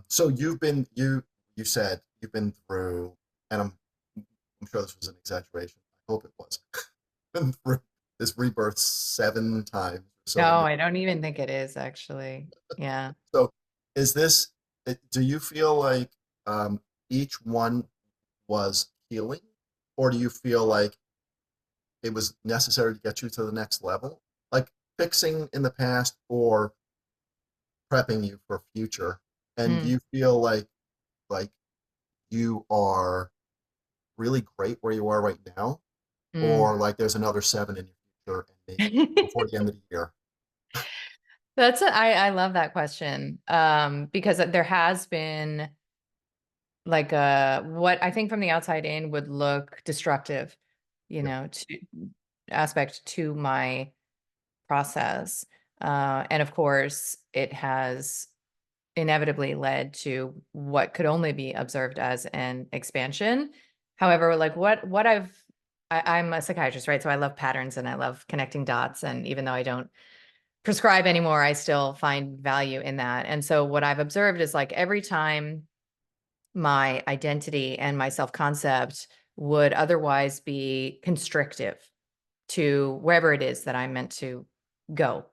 So you said you've been through, and I'm sure this was an exaggeration. I hope it was. Been through this rebirth 7 times or so in No, your. I don't even think it is actually. Yeah. So is this? Do you feel like um, each one was healing, or do you feel like it was necessary to get you to the next level, like fixing in the past or prepping you for future? And do Mm, you feel like you are really great where you are right now, mm. or like there's another 7 in your future and maybe before the end of the year? I love that question. Because there has been like what I think from the outside in would look destructive, Yeah. to aspect to my process. And of course, it has inevitably led to what could only be observed as an expansion. However, like I'm a psychiatrist, right? So I love patterns and I love connecting dots. And even though I don't prescribe anymore, I still find value in that. And so what I've observed is like every time my identity and my self-concept would otherwise be constrictive to wherever it is that I'm meant to go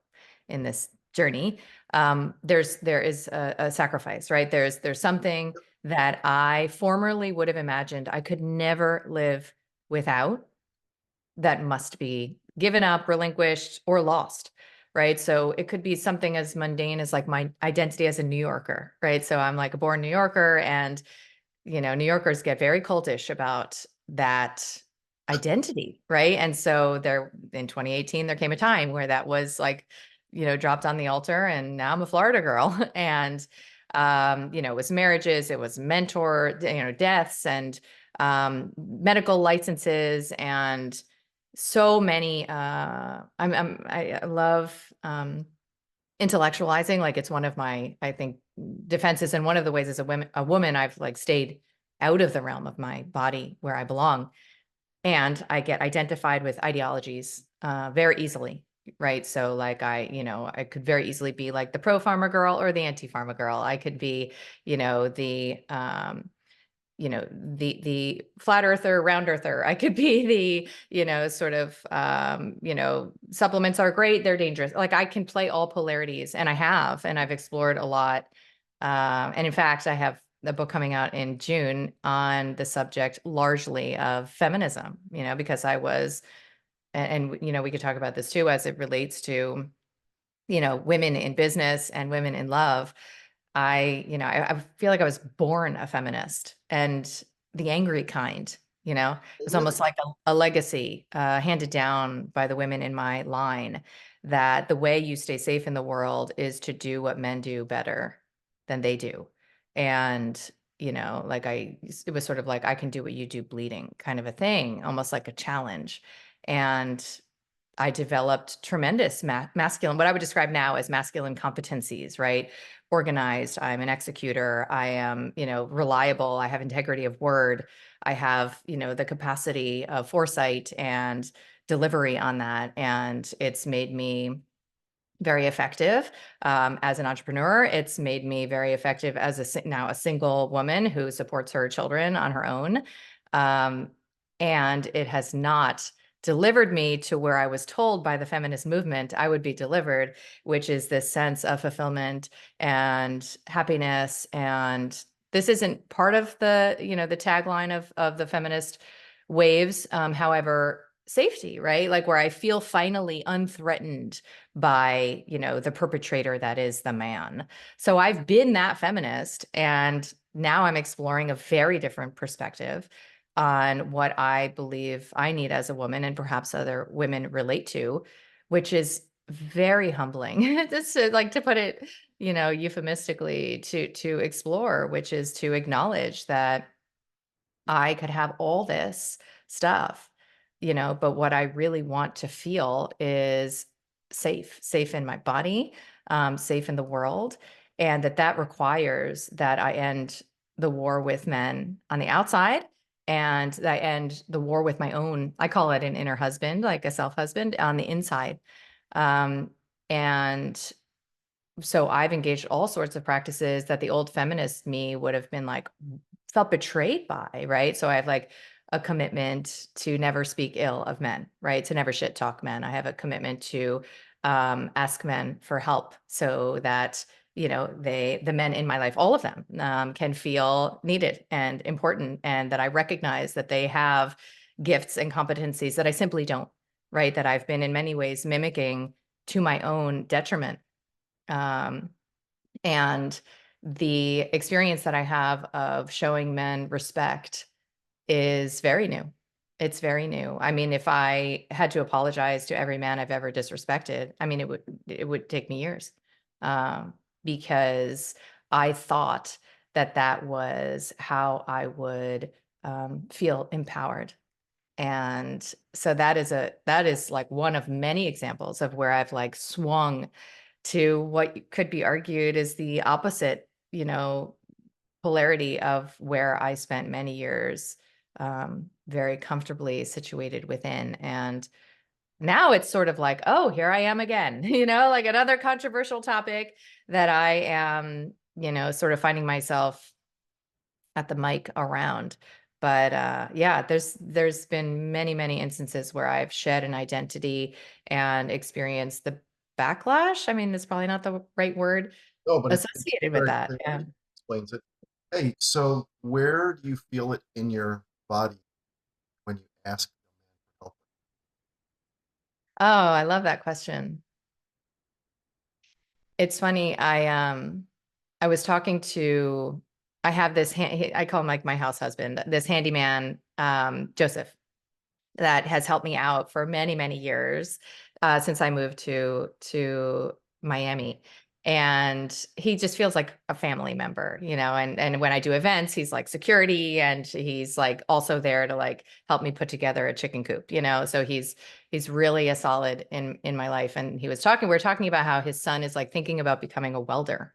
in this journey. There is a sacrifice, right? There's something that I formerly would have imagined I could never live without that must be given up, relinquished, or lost. Right. So it could be something as mundane as like my identity as a New Yorker. Right. So I'm like a born New Yorker, and New Yorkers get very cultish about that identity, right? And so there in 2018, there came a time where that was like, dropped on the altar, and now I'm a Florida girl. And it was marriages, it was mentor, deaths, and medical licenses, and so many I love intellectualizing. Like it's one of my, I think, defenses, and one of the ways as a woman I've like stayed out of the realm of my body where I belong, and I get identified with ideologies very easily, right? So like I could very easily be like the pro farmer girl or the anti farmer girl. I could be you know the the flat earther, round earther. I could be the sort of supplements are great, they're dangerous. Like I can play all polarities, and I've explored a lot. And in fact, I have a book coming out in June on the subject largely of feminism, because I was, and we could talk about this too as it relates to women in business and women in love. I feel like I was born a feminist, and the angry kind. It's almost Really? like a legacy handed down by the women in my line, that the way you stay safe in the world is to do what men do better than they do. And, it was sort of like, I can do what you do bleeding kind of a thing, almost like a challenge. And I developed tremendous masculine, what I would describe now as masculine competencies, right? Organized. I'm an executor. I am, reliable. I have integrity of word. I have, the capacity of foresight and delivery on that. And it's made me very effective as an entrepreneur. It's made me very effective as now a single woman who supports her children on her own. Um, and it has not delivered me to where I was told by the feminist movement I would be delivered, which is this sense of fulfillment and happiness. And this isn't part of the tagline of the feminist waves. However, safety, right? Like where I feel finally unthreatened by, the perpetrator that is the man. So I've been that feminist, and now I'm exploring a very different perspective on what I believe I need as a woman, and perhaps other women relate to, which is very humbling. Just to put it, euphemistically, to explore, which is to acknowledge that I could have all this stuff, but what I really want to feel is safe in my body, safe in the world. And that requires that I end the war with men on the outside, and that I end the war with my own, I call it an inner husband, like a self husband on the inside. Um, and so I've engaged all sorts of practices that the old feminist me would have been like, felt betrayed by, right? So I have like a commitment to never speak ill of men, right? To never shit talk men. I have a commitment to ask men for help so that, the men in my life, all of them, can feel needed and important, and that I recognize that they have gifts and competencies that I simply don't, right? That I've been in many ways mimicking to my own detriment. Um, and the experience that I have of showing men respect is very new. It's very new. I mean, if I had to apologize to every man I've ever disrespected, I mean, it would take me years, um, because I thought that that was how I would feel empowered. And so that is like one of many examples of where I've like swung to what could be argued is the opposite, polarity of where I spent many years very comfortably situated within. And now it's sort of like, oh, here I am again, like another controversial topic that I am, sort of finding myself at the mic around. But yeah, there's been many, many instances where I've shed an identity and experienced the backlash. I mean, it's probably not the right word No, but it's associated with very that. clear. Yeah. Explains it. Hey, so where do you feel it in your body when you ask for help? Oh, I love that question. It's funny. I was talking to I have this I call him like my house husband, this handyman, Joseph, that has helped me out for many, many years, since I moved to Miami. And he just feels like a family member, and when I do events, he's like security, and he's like also there to like help me put together a chicken coop. So he's really a solid in my life. And we were talking about how his son is like thinking about becoming a welder.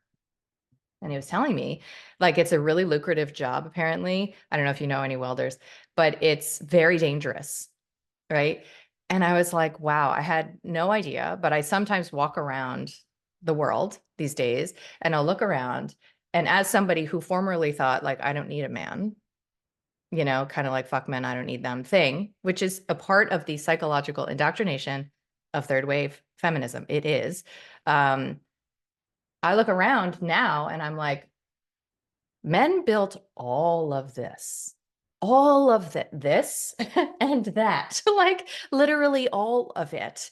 And he was telling me like it's a really lucrative job, apparently. I don't know if you know any welders, but it's very dangerous. Right. And I was like, wow, I had no idea. But I sometimes walk around the world these days and I'll look around. And as somebody who formerly thought, like, I don't need a man, kind of like fuck men, I don't need them thing, which is a part of the psychological indoctrination of third wave feminism. It is. Um, I look around now and I'm like, men built all of this and that, like literally all of it.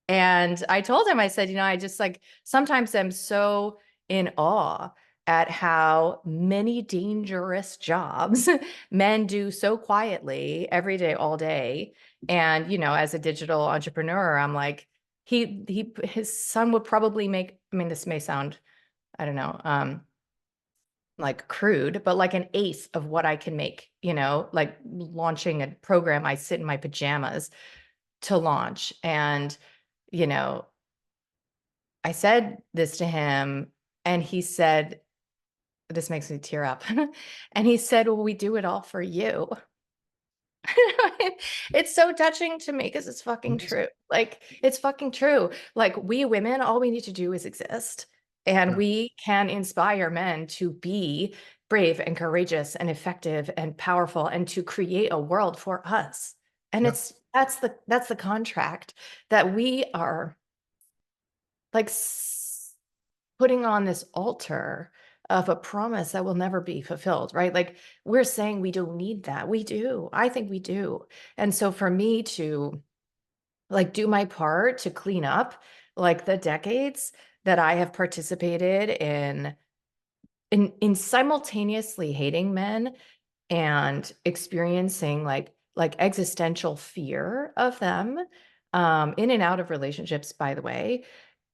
And I told him, I said, I just like sometimes I'm so in awe at how many dangerous jobs men do so quietly every day, all day. And, as a digital entrepreneur, I'm like, his son would probably make, I mean, this may sound, I don't know, like crude, but like an eighth of what I can make, like launching a program. I sit in my pajamas to launch. And, you know, I said this to him and he said, this makes me tear up. And he said, well, we do it all for you. It's so touching to me because it's fucking Amazing. true. Like, it's fucking true. Like, we women, all we need to do is exist. And Yeah. we can inspire men to be brave and courageous and effective and powerful and to create a world for us. And Yeah. that's the contract that we are like putting on this altar of a promise that will never be fulfilled, right? Like we're saying we don't need that. We do. I think we do. And so for me to like do my part to clean up like the decades that I have participated in simultaneously hating men and experiencing like existential fear of them in and out of relationships, by the way,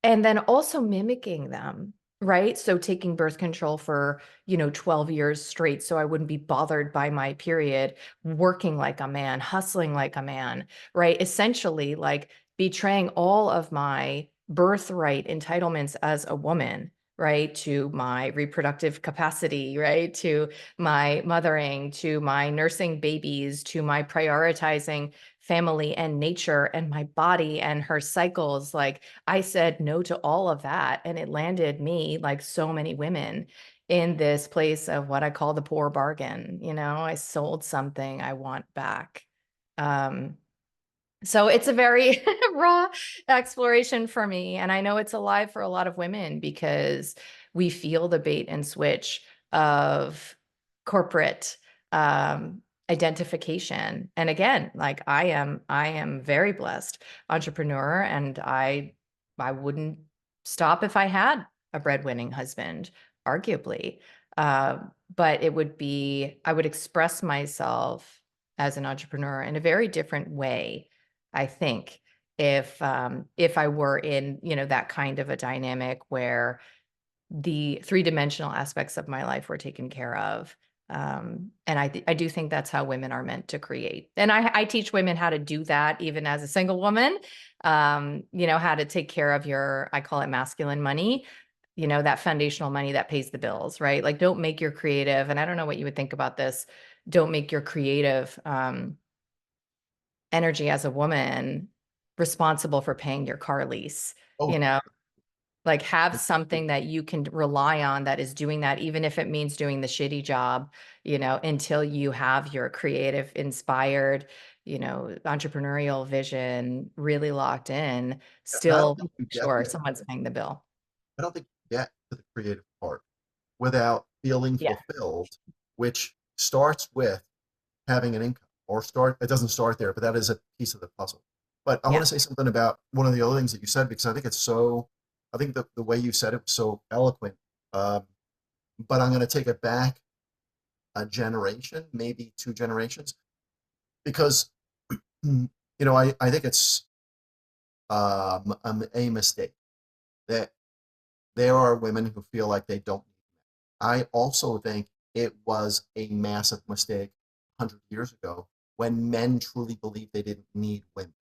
and then also mimicking them, right? So taking birth control for, 12 years straight so I wouldn't be bothered by my period, working like a man, hustling like a man, right? Essentially, like betraying all of my birthright entitlements as a woman right? To my reproductive capacity, right? To my mothering, to my nursing babies, to my prioritizing family and nature and my body and her cycles. Like I said no to all of that. And it landed me, like so many women, in this place of what I call the poor bargain. I sold something I want back. Um, so it's a very raw exploration for me. And I know it's alive for a lot of women because we feel the bait and switch of corporate um, identification. And again, like I am very blessed entrepreneur, and I wouldn't stop if I had a breadwinning husband, arguably. Uh, but I would express myself as an entrepreneur in a very different way, I think, if I were in, that kind of a dynamic where the three-dimensional aspects of my life were taken care of. And I do think that's how women are meant to create. And I teach women how to do that even as a single woman, how to take care of I call it masculine money, that foundational money that pays the bills, right? Like don't make your creative, and I don't know what you would think about this, don't make your creative, energy as a woman responsible for paying your car lease, Oh, you know, like have something that you can rely on that is doing that, even if it means doing the shitty job, until you have your creative, inspired, entrepreneurial vision really locked in, and I don't still think you get sure there. someone's paying the bill. I don't think you get to the creative part without feeling Yeah. fulfilled, which starts with having an income, or start, it doesn't start there, but that is a piece of the puzzle. But I want Yeah. to say something about one of the other things that you said, because I think it's so, I think the way you said it was so eloquent. Um, but I'm going to take it back a generation, maybe two generations, because, I think it's a mistake that there are women who feel like they don't. I also think it was a massive mistake 100 years ago when men truly believed they didn't need women.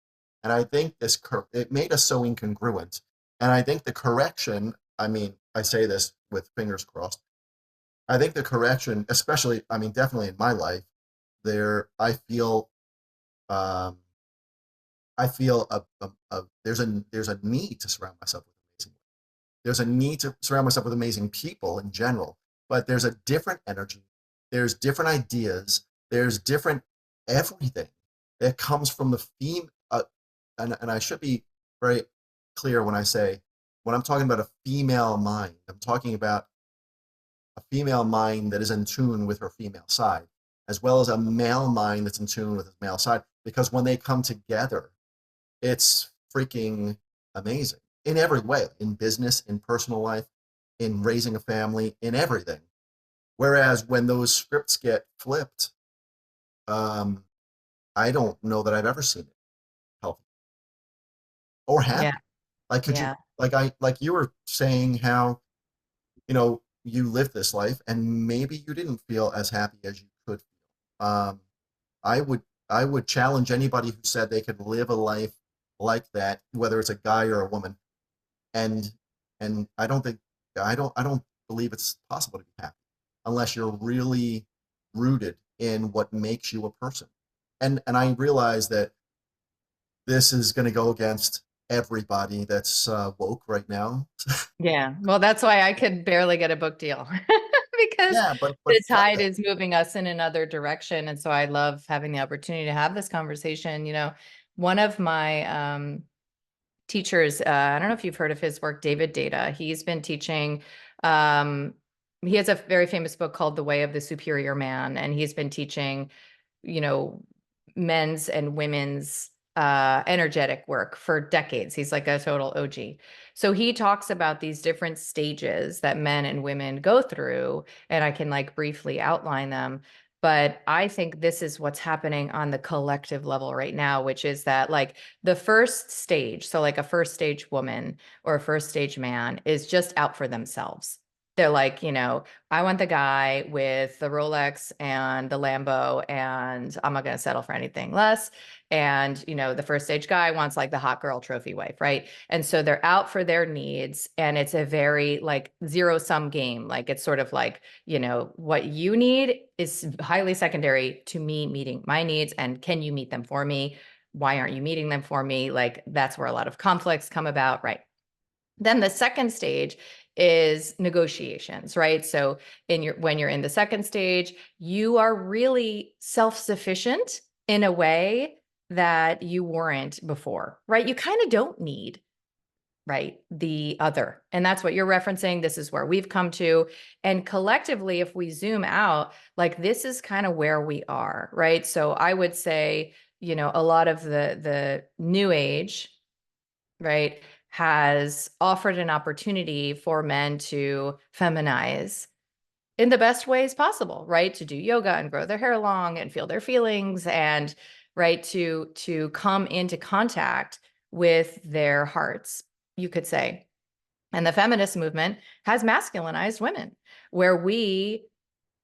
And I think it made us so incongruent. And I think the correction, I mean, I say this with fingers crossed. I think the correction, especially, I mean, definitely in my life, I feel, um, there's a need to surround myself with amazing. There's a need to surround myself with amazing people in general, but there's a different energy. There's different ideas. There's different everything that comes from the theme. And I should be very clear when I'm talking about a female mind, I'm talking about a female mind that is in tune with her female side, as well as a male mind that's in tune with his male side. Because when they come together, it's freaking amazing in every way, in business, in personal life, in raising a family, in everything. Whereas when those scripts get flipped, um, I don't know that I've ever seen it healthy or Yeah. happy. Like, could you, Yeah. like you were saying how, you lived this life and maybe you didn't feel as happy as you could feel. I would, I would challenge anybody who said they could live a life like that, whether it's a guy or a woman, and I don't think, I don't believe it's possible to be happy unless you're really rooted in what makes you a person. And I realize that this is going to go against everybody that's woke right now. Yeah. Well, that's why I could barely get a book deal because Yeah, but the fuck tide that. is moving us in another direction. And so I love having the opportunity to have this conversation. One of my teachers, I don't know if you've heard of his work, David Data. He's been teaching, um, he has a very famous book called The Way of the Superior Man, and he's been teaching, you know, men's and women's energetic work for decades. He's like a total OG. So he talks about these different stages that men and women go through, and I can like briefly outline them. But I think this is what's happening on the collective level right now, which is that like the first stage, so like a first stage woman or a first stage man is just out for themselves. They're like, I want the guy with the Rolex and the Lambo, and I'm not going to settle for anything less. And, the first stage guy wants like the hot girl trophy wife, right? And so they're out for their needs, and it's a very like zero sum game. Like it's sort of like, what you need is highly secondary to me meeting my needs. And can you meet them for me? Why aren't you meeting them for me? Like that's where a lot of conflicts come about, right? Then the second stage is negotiations, right? So when you're in the second stage, you are really self-sufficient in a way that you weren't before, right? You kind of don't need, right, the other. And that's what you're referencing. This is where we've come to. And collectively, if we zoom out, like this is kind of where we are, right? So I would say, a lot of the new age, right, has offered an opportunity for men to feminize in the best ways possible, right? To do yoga and grow their hair long and feel their feelings and right to come into contact with their hearts, you could say. And the feminist movement has masculinized women, where we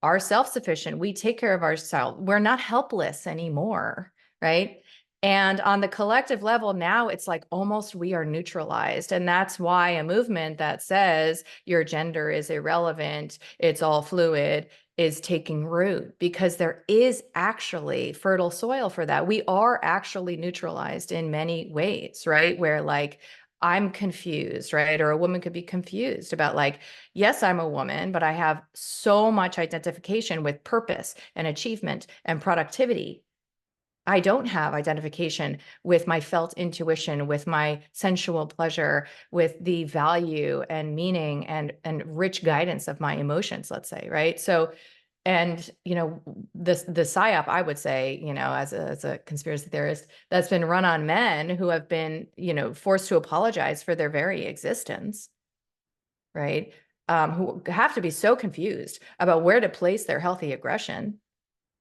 are self-sufficient. We take care of ourselves. We're not helpless anymore, right? And on the collective level, now it's like almost we are neutralized. And that's why a movement that says your gender is irrelevant, it's all fluid, is taking root, because there is actually fertile soil for that. We are actually neutralized in many ways, right? Where like, I'm confused, right? Or a woman could be confused about like, yes, I'm a woman, but I have so much identification with purpose and achievement and productivity. I don't have identification with my felt intuition, with my sensual pleasure, with the value and meaning and rich guidance of my emotions, let's say, right? So, and the psyop, I would say, as a conspiracy theorist, that's been run on men who have been, forced to apologize for their very existence, right? Who have to be so confused about where to place their healthy aggression,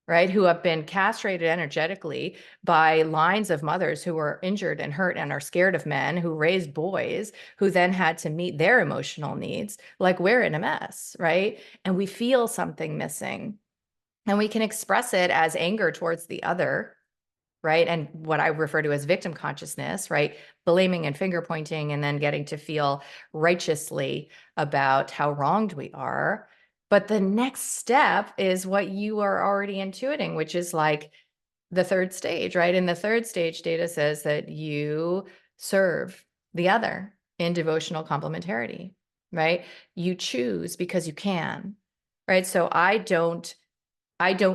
right? Who have been castrated energetically by lines of mothers who were injured and hurt and are scared of men, who raised boys who then had to meet their emotional needs. Like we're in a mess, right? And we feel something missing. And we can express it as anger towards the other, right? And what I refer to as victim consciousness, right? Blaming and finger pointing, and then getting to feel righteously about how wronged we are. But the next step is what you are already intuiting, which is like the third stage, right? And the third stage data says that you serve the other in devotional complementarity, right? You choose because you can, right? So I don't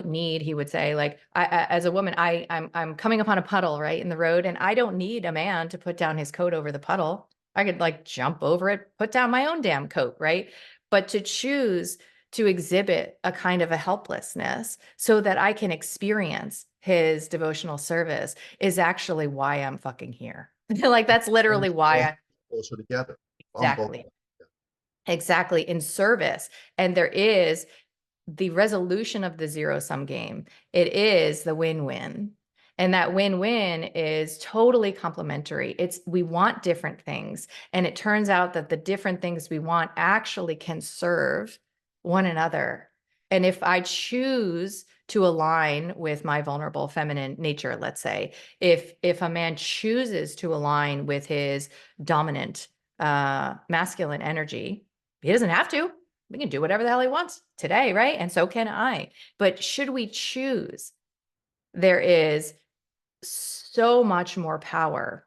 need, he would say, like as a woman, I'm coming upon a puddle, right, in the road, and I don't need a man to put down his coat over the puddle. I could like jump over it, put down my own damn coat, right? But to choose to exhibit a kind of a helplessness so that I can experience his devotional service is actually why I'm fucking here. Like that's literally Brings why both I closer together on both. exactly, exactly in service. And there is the resolution of the zero-sum game. It is the win-win. And that win-win is totally complementary. We want different things. And it turns out that the different things we want actually can serve one another. And if I choose to align with my vulnerable feminine nature, let's say, if a man chooses to align with his dominant masculine energy, he doesn't have to. We can do whatever the hell he wants today, right? And so can I. But should we choose, there is so much more power.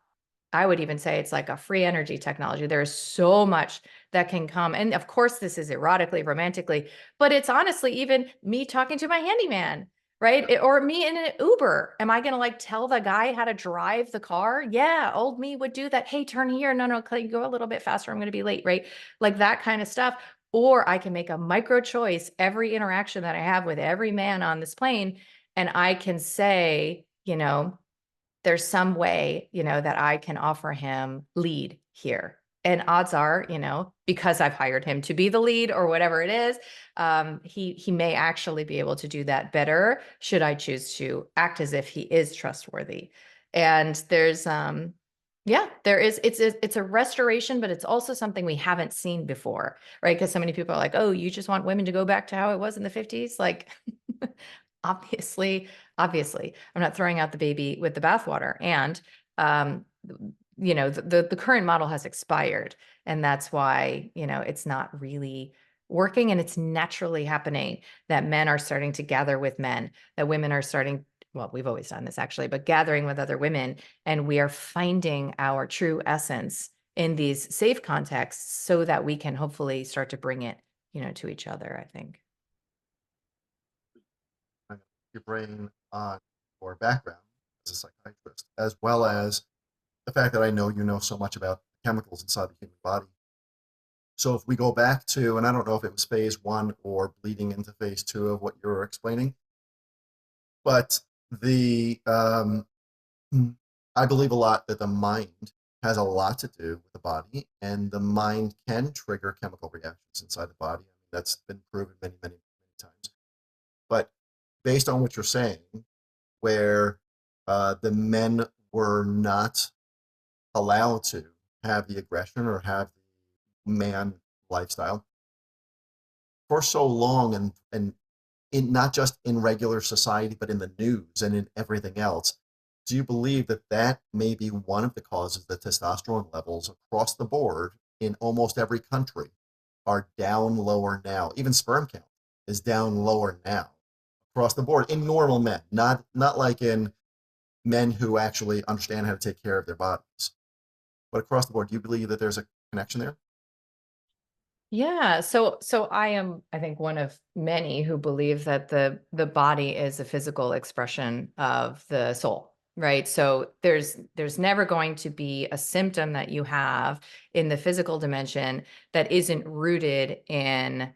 I would even say it's like a free energy technology. There is so much that can come. And of course, this is erotically, romantically, but it's honestly even me talking to my handyman, right? Or me in an Uber. Am I going to like tell the guy how to drive the car? Yeah, old me would do that. Hey, turn here. No, can you go a little bit faster? I'm going to be late, right? Like that kind of stuff. Or I can make a micro choice every interaction that I have with every man on this plane. And I can say, there's some way, that I can offer him lead here. And odds are, because I've hired him to be the lead or whatever it is, he may actually be able to do that better should I choose to act as if he is trustworthy. And there's Yeah, there is. It's a restoration, but it's also something we haven't seen before, right? Because so many people are like, "Oh, you just want women to go back to how it was in the 50s?" Like, obviously, obviously, I'm not throwing out the baby with the bathwater. And um, the current model has expired, and that's why, it's not really working, and it's naturally happening that men are starting to gather with men, that women are starting, well, we've always done this actually, but gathering with other women, and we are finding our true essence in these safe contexts so that we can hopefully start to bring it, to each other, I think. Kind of your brain on your background as a psychiatrist, as well as the fact that I know you know so much about chemicals inside the human body. So if we go back to, and I don't know if it was phase one or bleeding into phase two of what you're explaining, but the I believe a lot that the mind has a lot to do with the body, and the mind can trigger chemical reactions inside the body. I mean, that's been proven many, many, many times. But based on what you're saying, where the men were not allowed to have the aggression or have the man lifestyle for so long, and in not just in regular society, but in the news and in everything else. Do you believe that that may be one of the causes that testosterone levels across the board in almost every country are down lower now? Even sperm count is down lower now across the board in normal men, not like in men who actually understand how to take care of their bodies, but across the board. Do you believe that there's a connection there? Yeah, so I am, I think, one of many who believe that the body is a physical expression of the soul, right? So there's never going to be a symptom that you have in the physical dimension that isn't rooted in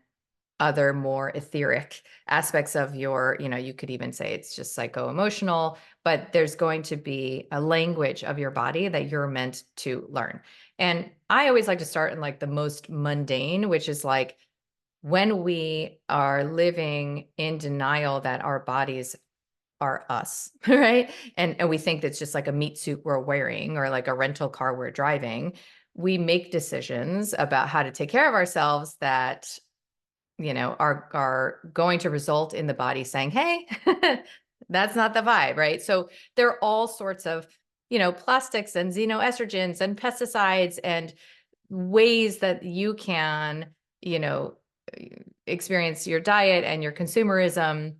other more etheric aspects of your, you could even say it's just psycho-emotional, but there's going to be a language of your body that you're meant to learn. And I always like to start in like the most mundane, which is like when we are living in denial that our bodies are us, right? And we think that's just like a meat suit we're wearing or like a rental car we're driving. We make decisions about how to take care of ourselves that are going to result in the body saying, "Hey, that's not the vibe," right? So there are all sorts of, plastics and xenoestrogens and pesticides and ways that you can, you know, experience your diet and your consumerism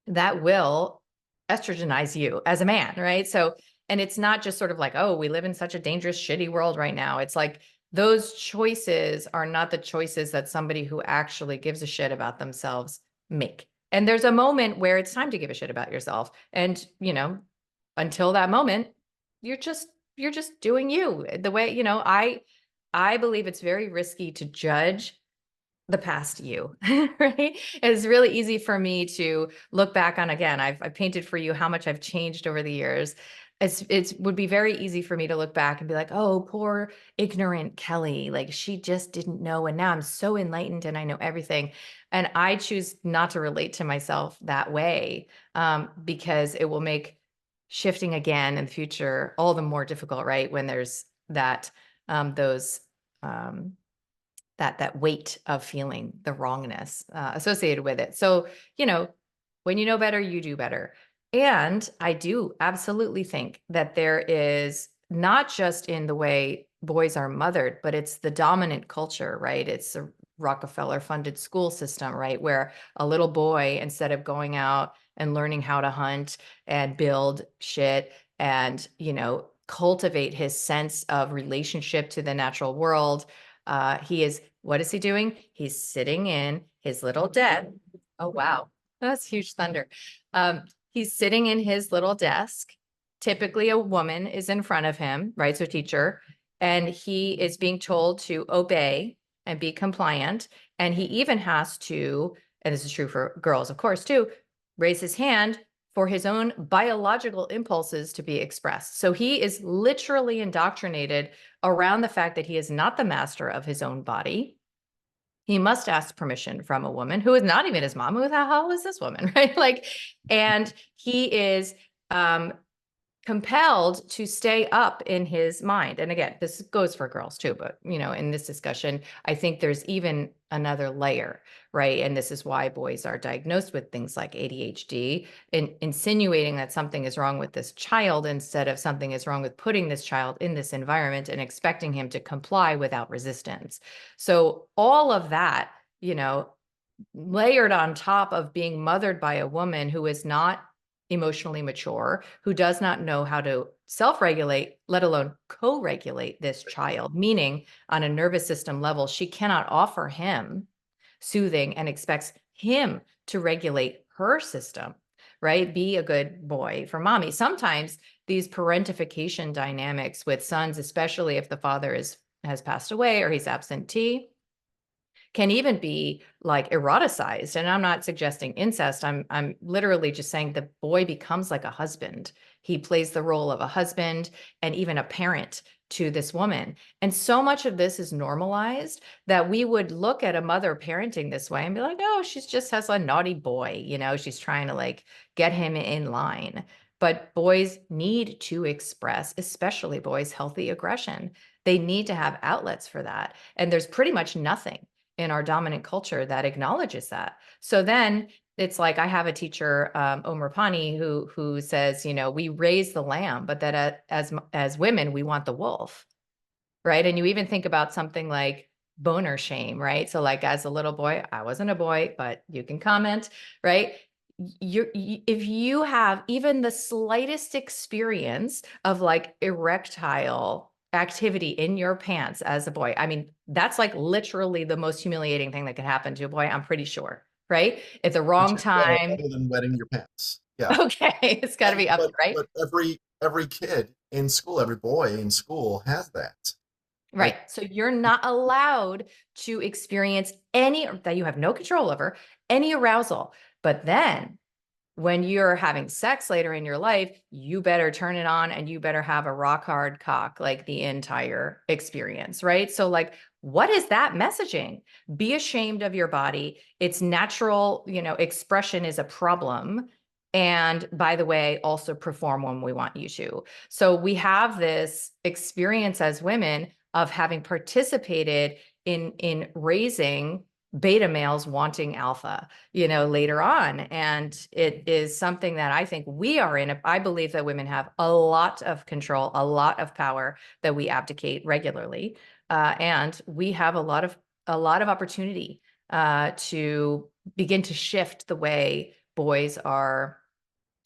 that will estrogenize you as a man, right? So, and it's not just sort of like, oh, we live in such a dangerous, shitty world right now. It's like those choices are not the choices that somebody who actually gives a shit about themselves make. And there's a moment where it's time to give a shit about yourself. And, until that moment, you're just you're just doing you. The way, I believe it's very risky to judge the past you, right? It's really easy for me to look back on, again, I've painted for you how much I've changed over the years. It's would be very easy for me to look back and be like, oh, poor ignorant Kelly. Like she just didn't know. And now I'm so enlightened and I know everything. And I choose not to relate to myself that way, because it will make shifting again in the future all the more difficult, right? When there's those, um, that weight of feeling the wrongness associated with it. So, when you know better, you do better. And I do absolutely think that there is not just in the way boys are mothered, but it's the dominant culture, right? It's a Rockefeller funded school system, right? Where a little boy, instead of going out and learning how to hunt and build shit and, cultivate his sense of relationship to the natural world, what is he doing? He's sitting in his little desk. Oh, wow. That's huge thunder. He's sitting in his little desk. Typically, a woman is in front of him, right? So, teacher, and he is being told to obey and be compliant. And he even has to, and this is true for girls, of course, too, raise his hand for his own biological impulses to be expressed. So, he is literally indoctrinated around the fact that he is not the master of his own body. He must ask permission from a woman who is not even his mom. Who the hell is this woman, right? Like, and he is um, compelled to stay up in his mind. And again, this goes for girls too, but in this discussion, I think there's even another layer, right? And this is why boys are diagnosed with things like ADHD, insinuating that something is wrong with this child instead of something is wrong with putting this child in this environment and expecting him to comply without resistance. So all of that, layered on top of being mothered by a woman who is not emotionally mature, who does not know how to self-regulate, let alone co-regulate this child, meaning on a nervous system level, she cannot offer him soothing and expects him to regulate her system, right? Be a good boy for mommy. Sometimes these parentification dynamics with sons, especially if the father has passed away or he's absentee, can even be like eroticized. And I'm not suggesting incest. I'm literally just saying the boy becomes like a husband. He plays the role of a husband and even a parent to this woman. And so much of this is normalized that we would look at a mother parenting this way and be like, oh, she's just has a naughty boy, she's trying to like get him in line. But boys need to express, especially boys, healthy aggression. They need to have outlets for that. And there's pretty much nothing in our dominant culture that acknowledges that. So then it's like I have a teacher, Omer Pani, who says, we raise the lamb, but that as women, we want the wolf, right? And you even think about something like boner shame, right? So like as a little boy, I wasn't a boy, but you can comment, right? If you have even the slightest experience of like erectile activity in your pants as a boy, I mean, that's like literally the most humiliating thing that could happen to a boy, I'm pretty sure, right? At the Which wrong is time. better than wetting your pants. Yeah. Okay, it's got to And be up, right? but every kid in school, every boy in school has that. Right. Like So you're not allowed to experience any that you have no control over, any arousal. But then when you're having sex later in your life, you better turn it on and you better have a rock hard cock like the entire experience, right? So like, what is that messaging? Be ashamed of your body. Its natural, expression is a problem. And by the way, also perform when we want you to. So we have this experience as women of having participated in raising beta males wanting alpha, later on. And it is something that I think we are in. I believe that women have a lot of control, a lot of power that we abdicate regularly. And we have a lot of opportunity to begin to shift the way boys are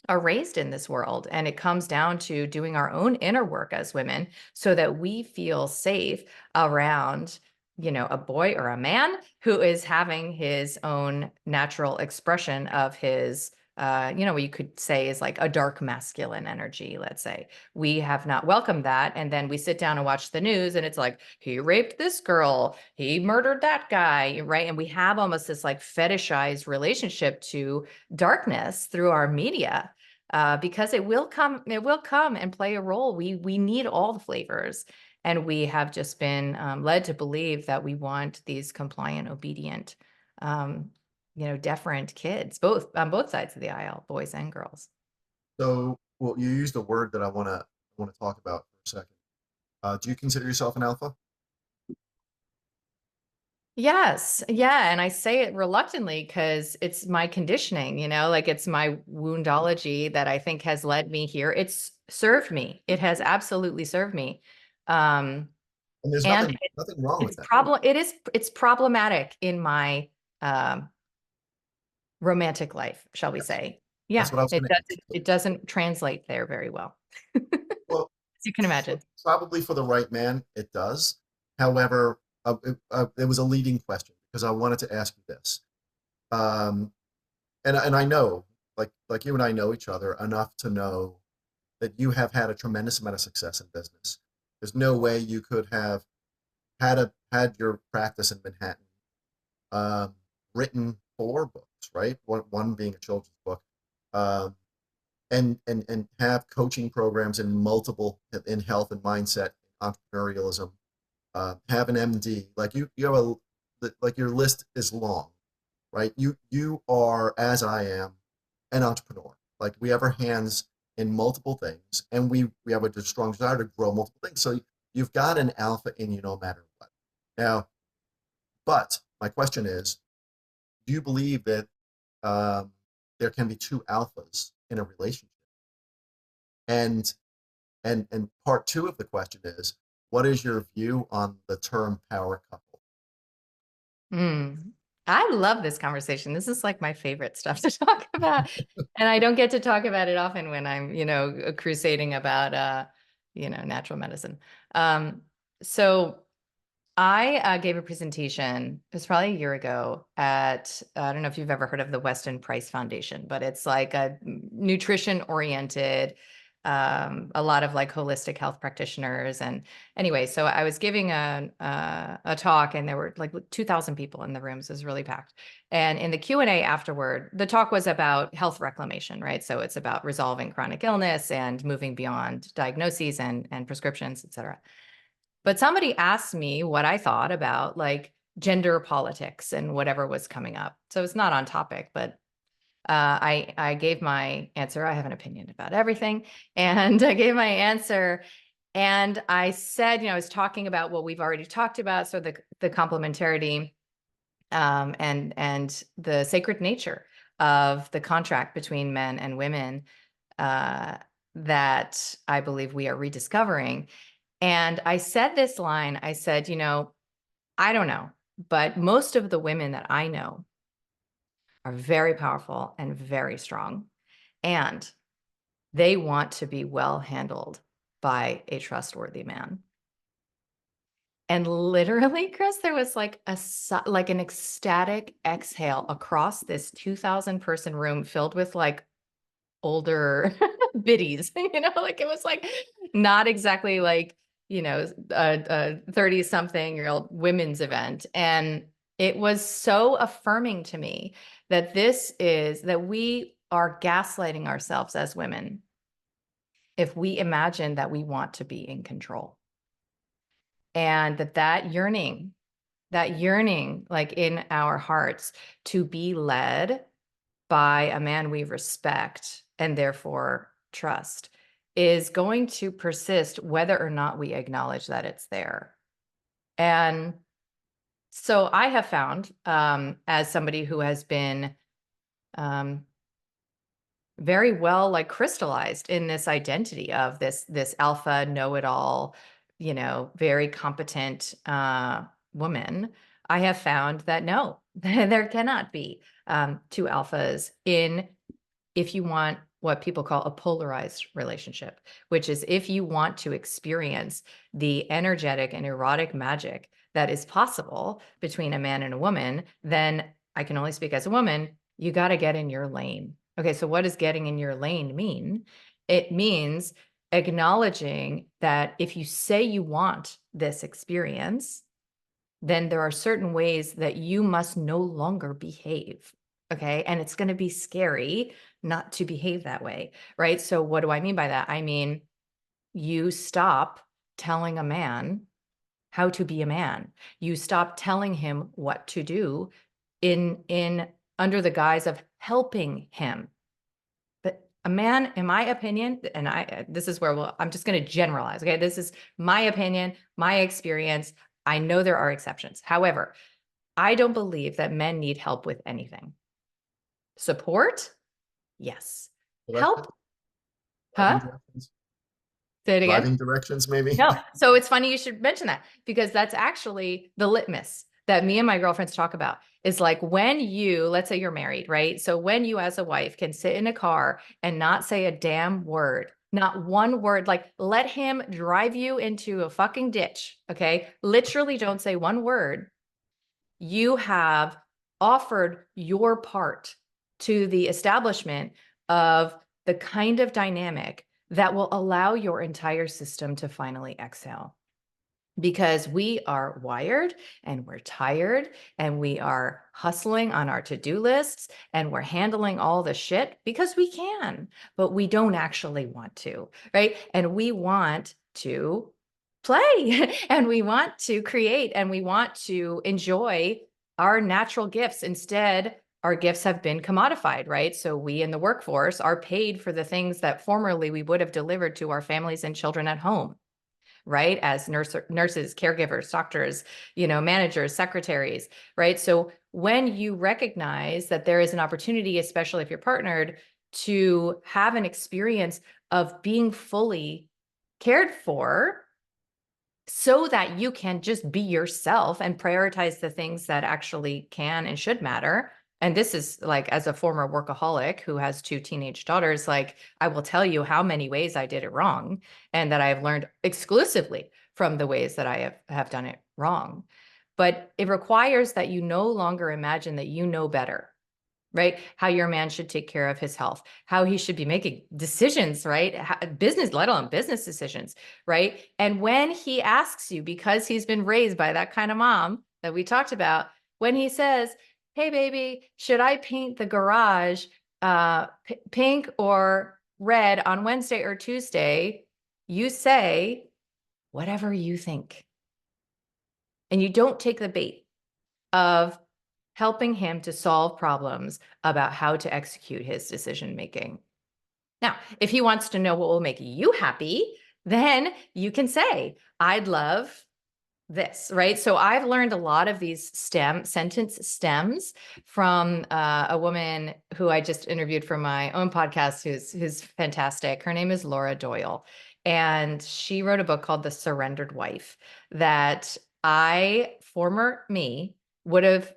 raised in this world. And it comes down to doing our own inner work as women so that we feel safe around, a boy or a man who is having his own natural expression of his, what you could say is like a dark masculine energy, let's say. We have not welcomed that. And then we sit down and watch the news and it's like, he raped this girl, he murdered that guy, right? And we have almost this like fetishized relationship to darkness through our media, because it will come and play a role. We need all the flavors, and we have just been led to believe that we want these compliant, obedient, um, deferent kids, both on both sides of the aisle, boys and girls. so, well, you used a word that I want to talk about for a second. Do you consider yourself an alpha? Yes. Yeah. And I say it reluctantly because it's my conditioning, like it's my woundology that I think has led me here. It's served me. It has absolutely served me. Um, And there's and nothing wrong with it's that. it's problematic in my um, romantic life, shall we Yes, say. that's Yeah, what I was it going to ask. doesn't translate there very well. As Well, you can imagine. probably for the right man, it does. However, it was a leading question because I wanted to ask you this. Um, and I know, like you and I know each other enough to know that you have had a tremendous amount of success in business. There's no way you could have had your practice in Manhattan, um, written four books, right? One being a children's book, um, and have coaching programs in multiple in health and mindset, entrepreneurialism, have an MD. Like you have like your list is long, right? You are, as I am, an entrepreneur. Like we have our hands in multiple things, and we have a strong desire to grow multiple things. So you've got an alpha in you no matter what. Now, but my question is, do you believe that there can be two alphas in a relationship? And and part two of the question is, what is your view on the term power couple? Mm. I love this conversation. This is like my favorite stuff to talk about. And I don't get to talk about it often when I'm, crusading about, natural medicine. Um, so I gave a presentation, it was probably a year ago at, I don't know if you've ever heard of the Weston Price Foundation, but it's like a nutrition oriented, a lot of like holistic health practitioners. And anyway, so I was giving a talk and there were like 2,000 people in the rooms. It was really packed. And in the Q&A afterward, the talk was about health reclamation, right? So it's about resolving chronic illness and moving beyond diagnoses and prescriptions, et cetera. But somebody asked me what I thought about like gender politics and whatever was coming up. So it's not on topic, but I gave my answer. I have an opinion about everything, and I gave my answer, and I said, I was talking about what we've already talked about, so the complementarity, and the sacred nature of the contract between men and women, that I believe we are rediscovering. And I said this line, I said, I don't know, but most of the women that I know are very powerful and very strong. And they want to be well handled by a trustworthy man. And literally, Chris, there was like like an ecstatic exhale across this 2,000 person room filled with like older biddies, like it was like not exactly like, a 30 something year old women's event. And it was so affirming to me that that we are gaslighting ourselves as women if we imagine that we want to be in control, and that yearning like in our hearts to be led by a man we respect and therefore trust is going to persist whether or not we acknowledge that it's there. And so I have found, as somebody who has been um, very well like crystallized in this identity of this alpha know-it-all, very competent woman, I have found that no, there cannot be two alphas in, if you want what people call a polarized relationship, which is if you want to experience the energetic and erotic magic that is possible between a man and a woman, then I can only speak as a woman, you got to get in your lane. Okay, so what does getting in your lane mean? It means acknowledging that if you say you want this experience, then there are certain ways that you must no longer behave. Okay. And it's going to be scary not to behave that way. Right. So, what do I mean by that? I mean, you stop telling a man how to be a man. You stop telling him what to do in under the guise of helping him. But a man, in my opinion, and this is where I'm just going to generalize. Okay. This is my opinion, my experience. I know there are exceptions. However, I don't believe that men need help with anything. Support? Yes. Direction? Help? Driving Huh? directions? Say it again. Driving directions, maybe? No. So it's funny you should mention that, because that's actually the litmus that me and my girlfriends talk about, is like when you, let's say you're married, right? So when you as a wife can sit in a car and not say a damn word, not one word, like let him drive you into a fucking ditch. Okay. Literally don't say one word. You have offered your part to the establishment of the kind of dynamic that will allow your entire system to finally exhale. Because we are wired and we're tired and we are hustling on our to-do lists and we're handling all the shit because we can, but we don't actually want to, right? And we want to play and we want to create and we want to enjoy our natural gifts instead our gifts have been commodified, right? So we in the workforce are paid for the things that formerly we would have delivered to our families and children at home, right? As nurses, caregivers, doctors, managers, secretaries, right? So when you recognize that there is an opportunity, especially if you're partnered, to have an experience of being fully cared for so that you can just be yourself and prioritize the things that actually can and should matter. And this is like, as a former workaholic who has 2 teenage daughters, like, I will tell you how many ways I did it wrong, and that I have learned exclusively from the ways that I have done it wrong. But it requires that you no longer imagine that you know better, right? How your man should take care of his health, how he should be making decisions, right? Business, let alone business decisions, right? And when he asks you, because he's been raised by that kind of mom that we talked about, when he says, "Hey, baby, should I paint the garage pink or red on Wednesday or Tuesday?" You say, "Whatever you think." And you don't take the bait of helping him to solve problems about how to execute his decision making. Now, if he wants to know what will make you happy, then you can say, "I'd love this," right? So I've learned a lot of these sentence stems from a woman who I just interviewed for my own podcast, who's fantastic. Her name is Laura Doyle, and she wrote a book called The Surrendered Wife that former me, would have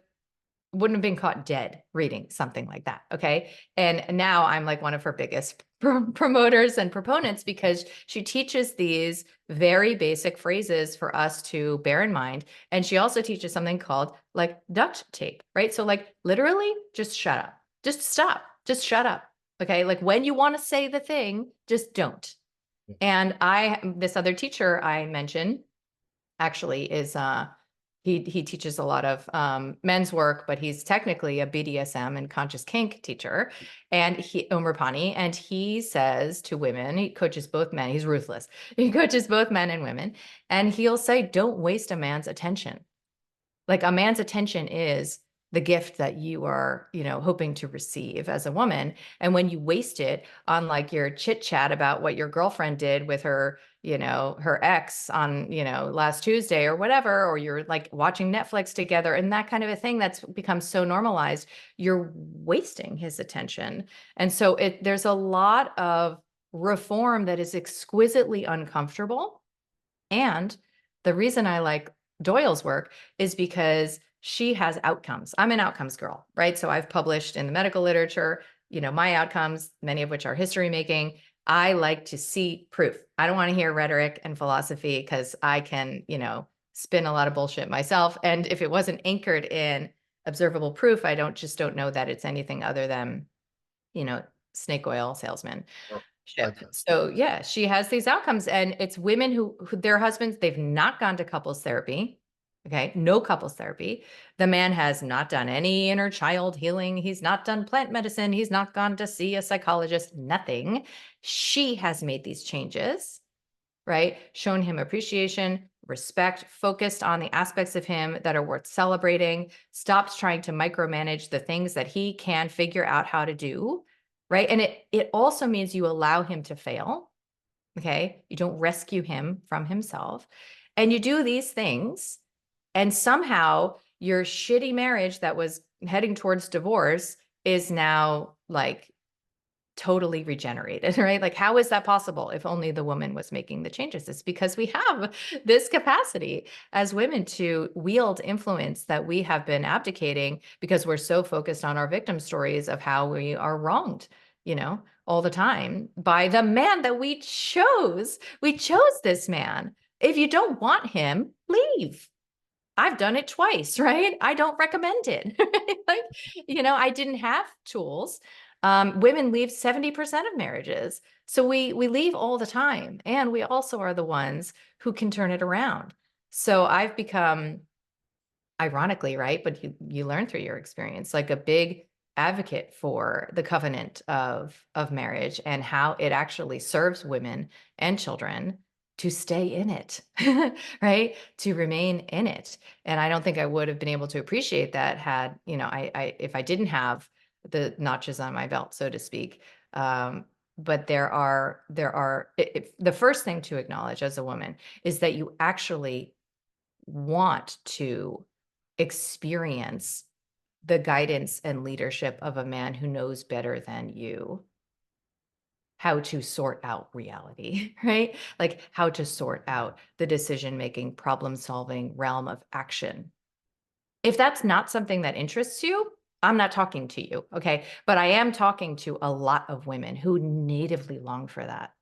wouldn't have been caught dead reading something like that. Okay. And now I'm like one of her biggest promoters and proponents, because she teaches these very basic phrases for us to bear in mind. And she also teaches something called like duct tape, right? So, like, literally, just shut up, just stop, just shut up. Okay. Like, when you want to say the thing, just don't. And this other teacher I mentioned actually is he teaches a lot of men's work, but he's technically a BDSM and conscious kink teacher. And Umar Pani, and he says to women, he coaches both men, he's ruthless. He coaches both men and women. And he'll say, don't waste a man's attention. Like, a man's attention is the gift that you are, hoping to receive as a woman. And when you waste it on like your chit chat about what your girlfriend did with her, her ex on, last Tuesday or whatever, or you're like watching Netflix together and that kind of a thing that's become so normalized, you're wasting his attention. And so there's a lot of reform that is exquisitely uncomfortable. And the reason I like Doyle's work is because she has outcomes. I'm an outcomes girl, right? So I've published in the medical literature, my outcomes, many of which are history making. I like to see proof. I don't want to hear rhetoric and philosophy, because I can, spin a lot of bullshit myself. And if it wasn't anchored in observable proof, I don't know that it's anything other than, you know, snake oil salesman Well, I ship. guess. So yeah, she has these outcomes, and it's women who their husbands, they've not gone to couples therapy. Okay. No couples therapy. The man has not done any inner child healing. He's not done plant medicine. He's not gone to see a psychologist, nothing. She has made these changes, right? Shown him appreciation, respect, focused on the aspects of him that are worth celebrating, stopped trying to micromanage the things that he can figure out how to do, right? And it also means you allow him to fail, okay? You don't rescue him from himself. And you do these things, and somehow your shitty marriage that was heading towards divorce is now like totally regenerated, right? Like, how is that possible if only the woman was making the changes? It's because we have this capacity as women to wield influence that we have been abdicating because we're so focused on our victim stories of how we are wronged, all the time by the man that we chose. We chose this man. If you don't want him, leave. I've done it twice, right? I don't recommend it. Like, I didn't have tools. Women leave 70% of marriages. So we leave all the time. And we also are the ones who can turn it around. So I've become, ironically, right, but you learn through your experience, like a big advocate for the covenant of marriage and how it actually serves women and children, to stay in it, right? To remain in it. And I don't think I would have been able to appreciate that had, if I didn't have the notches on my belt, so to speak. But the first thing to acknowledge as a woman is that you actually want to experience the guidance and leadership of a man who knows better than you how to sort out reality, right? Like how to sort out the decision making, problem solving realm of action. If that's not something that interests you, I'm not talking to you, okay? But I am talking to a lot of women who natively long for that.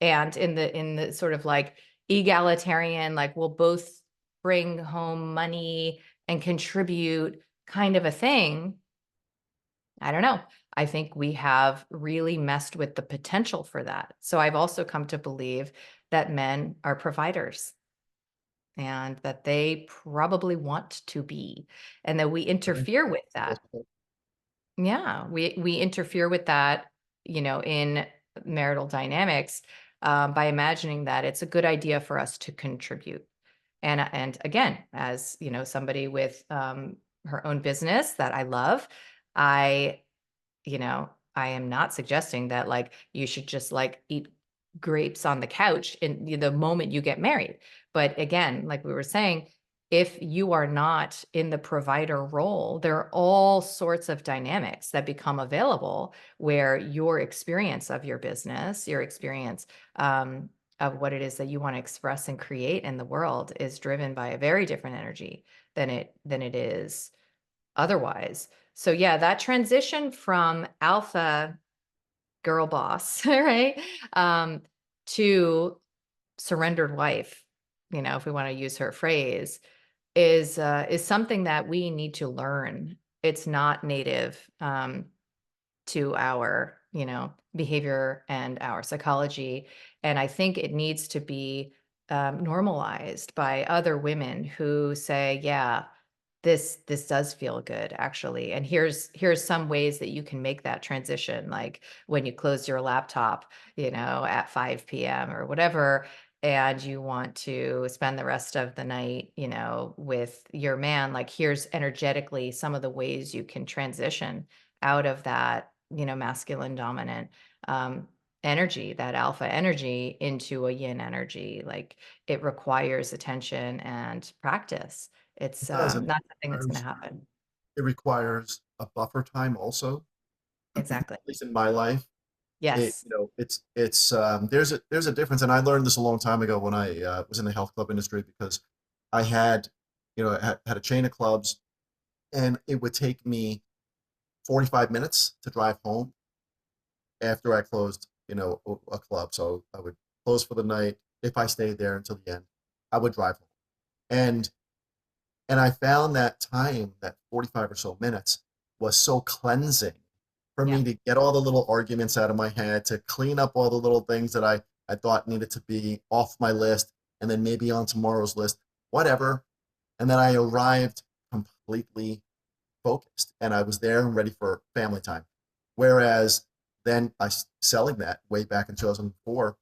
And in the sort of like egalitarian, like we'll both bring home money and contribute kind of a thing, I don't know. I think we have really messed with the potential for that. So I've also come to believe that men are providers and that they probably want to be, and that we Okay. interfere with that. Well, Yeah, we interfere with that, in marital dynamics, by imagining that it's a good idea for us to contribute. And again, as somebody with her own business that I love, I I am not suggesting that like you should just like eat grapes on the couch in the moment you get married. But again, like we were saying, if you are not in the provider role, there are all sorts of dynamics that become available where your experience of your business, your experience of what it is that you want to express and create in the world is driven by a very different energy than it is otherwise. So yeah, that transition from alpha girl boss, right? Um, to surrendered wife, if we want to use her phrase, is something that we need to learn. It's not native to our, behavior and our psychology. And I think it needs to be normalized by other women who say, yeah, this does feel good actually, and here's some ways that you can make that transition, like when you close your laptop, at 5 p.m. or whatever, and you want to spend the rest of the night, with your man, like here's energetically some of the ways you can transition out of that, masculine dominant um energy, that alpha energy, into a yin energy. Like it requires attention and practice. It's it does, and not something that's gonna happen. it requires a buffer time also. At Exactly. least in my life, Yes. there's a difference, and I learned this a long time ago when I was in the health club industry because I had, had a chain of clubs, and it would take me 45 minutes to drive home after I closed, a club. So I would close for the night. If I stayed there until the end, I would drive home. And and I found that time, that 45 or so minutes, was so cleansing for Yeah. me to get all the little arguments out of my head, to clean up all the little things that I thought needed to be off my list and then maybe on tomorrow's list, whatever. And then I arrived completely focused and I was there and ready for family time. Whereas then selling that way back in 2004,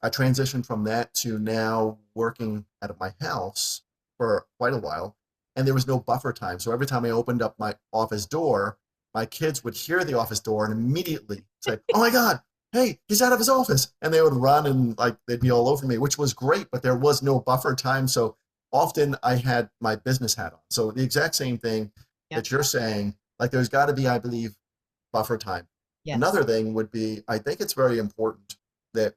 I transitioned from that to now working out of my house for quite a while, and there was no buffer time. So every time I opened up my office door, my kids would hear the office door and immediately say, "Oh my God, hey, he's out of his office!" And they would run and like they'd be all over me, which was great, but there was no buffer time. So often I had my business hat on. So the exact same thing Yep. that you're saying, like there's got to be, I believe, buffer time. Yes. Another thing would be, I think it's very important that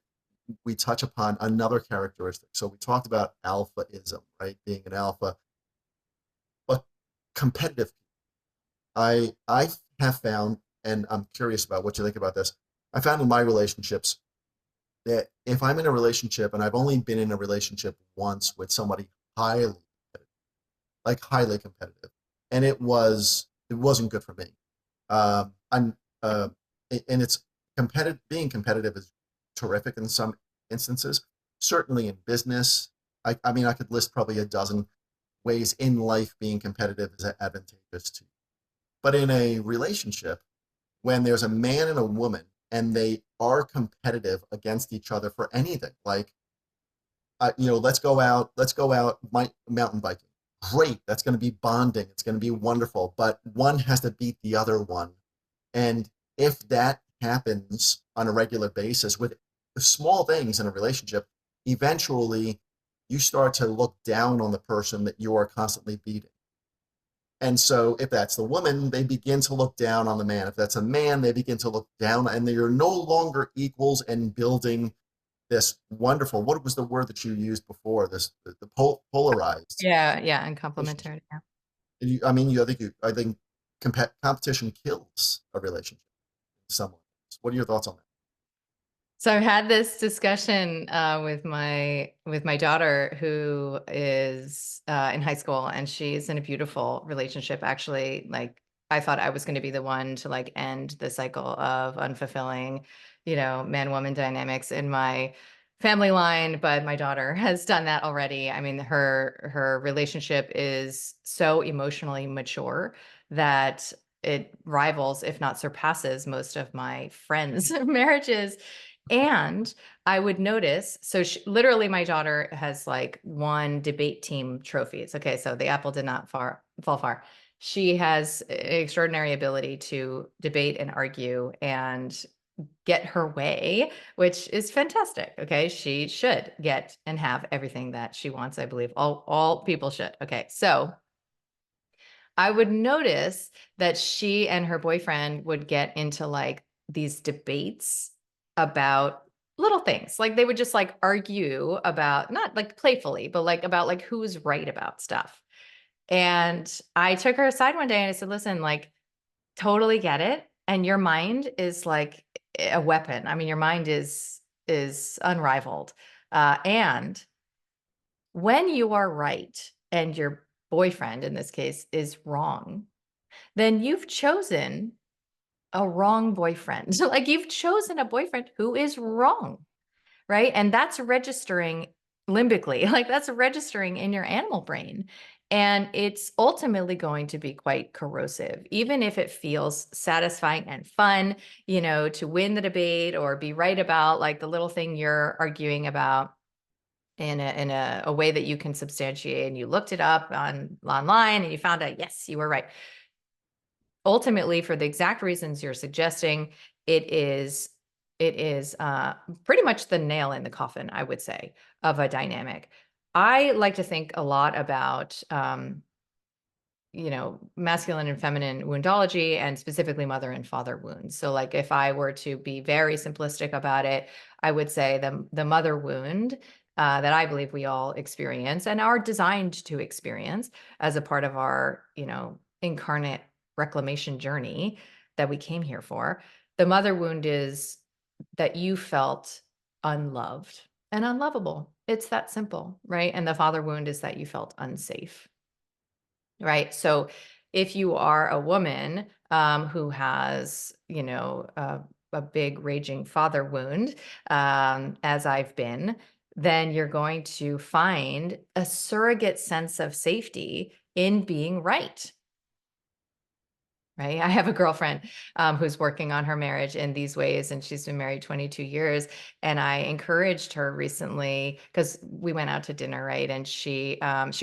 we touch upon another characteristic. So we talked about alphaism, right? Being an alpha, but competitive. I have found, and I'm curious about what you think about this. I found in my relationships that if I'm in a relationship and I've only been in a relationship once with somebody highly competitive, like highly competitive, and it wasn't good for me. I'm and it's competitive. Being competitive is terrific in some instances. Certainly in business, I mean, I could list probably a dozen ways in life being competitive is advantageous to you. But in a relationship, when there's a man and a woman and they are competitive against each other for anything, like let's go out mountain biking. Great, that's going to be bonding. It's going to be wonderful, but one has to beat the other one. And if that happens on a regular basis with small things in a relationship, eventually you start to look down on the person that you are constantly beating. And so if that's the woman, they begin to look down on the man. If that's a man, they begin to look down, and they are no longer equals and building this wonderful, what was the word that you used before? Polarized Yeah, yeah, and relationship. complementary. Yeah. I mean, I think competition kills a relationship in some ways. What are your thoughts on that? So I've had this discussion with my daughter, who is in high school, and she's in a beautiful relationship. Actually, like, I thought I was going to be the one to like end the cycle of unfulfilling, man-woman dynamics in my family line, but my daughter has done that already. I mean, her relationship is so emotionally mature that it rivals, if not surpasses, most of my friends' marriages. And I would notice, so literally my daughter has like won debate team trophies. Okay, so the apple did not fall far. She has an extraordinary ability to debate and argue and get her way, which is fantastic. Okay, she should get and have everything that she wants. I believe all people should. Okay, so I would notice that she and her boyfriend would get into like these debates about little things. Like they would just like argue about, not like playfully, but like about like who's right about stuff. And I took her aside one day and I said, listen, like, totally get it. And your mind is like a weapon. I mean, your mind is unrivaled. And when you are right and your boyfriend in this case is wrong, then you've chosen a wrong boyfriend. So like you've chosen a boyfriend who is wrong, right? And that's registering limbically, like that's registering in your animal brain. And it's ultimately going to be quite corrosive, even if it feels satisfying and fun, to win the debate or be right about like the little thing you're arguing about in a way that you can substantiate, and you looked it up online and you found out, yes, you were right. Ultimately, for the exact reasons you're suggesting, it is pretty much the nail in the coffin, I would say, of a dynamic. I like to think a lot about masculine and feminine woundology, and specifically mother and father wounds. So like if I were to be very simplistic about it, I would say the mother wound that I believe we all experience and are designed to experience as a part of our, incarnate reclamation journey that we came here for. The mother wound is that you felt unloved and unlovable. It's that simple, right? And the father wound is that you felt unsafe. Right. So if you are a woman who has, a big raging father wound, as I've been, then you're going to find a surrogate sense of safety in being right. Right. I have a girlfriend who's working on her marriage in these ways, and she's been married 22 years. And I encouraged her recently because we went out to dinner, right? And she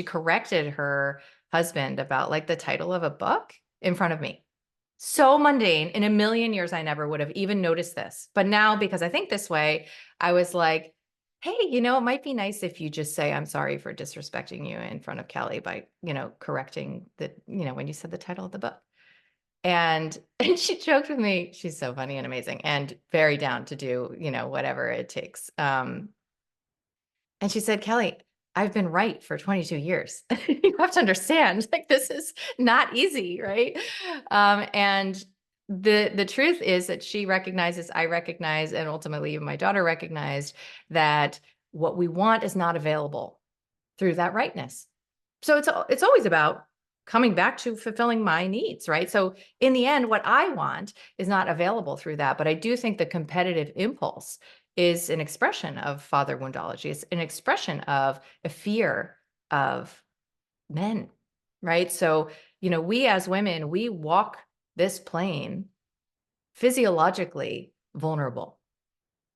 corrected her husband about like the title of a book in front of me. So mundane. In a million years, I never would have even noticed this. But now, because I think this way, I was like, hey, it might be nice if you just say, I'm sorry for disrespecting you in front of Kelly by, correcting when you said the title of the book. And and she joked with me. She's so funny and amazing and very down to do, whatever it takes. And she said, Kelly, I've been right for 22 years. You have to understand, like, this is not easy, right? And the truth is that she recognizes, I recognize, and ultimately even my daughter recognized that what we want is not available through that rightness. So it's always about coming back to fulfilling my needs, right? So in the end, what I want is not available through that. But I do think the competitive impulse is an expression of father woundology. It's an expression of a fear of men, right? So, we as women, we walk this plane physiologically vulnerable.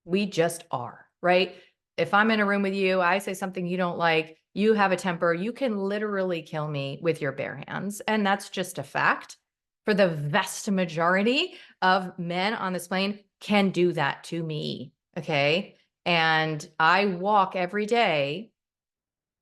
We just are, right? if I'm in a room with you, I say something you don't like, you have a temper, you can literally kill me with your bare hands. And that's just a fact. For the vast majority of men on this plane can do that to me. Okay. And I walk every day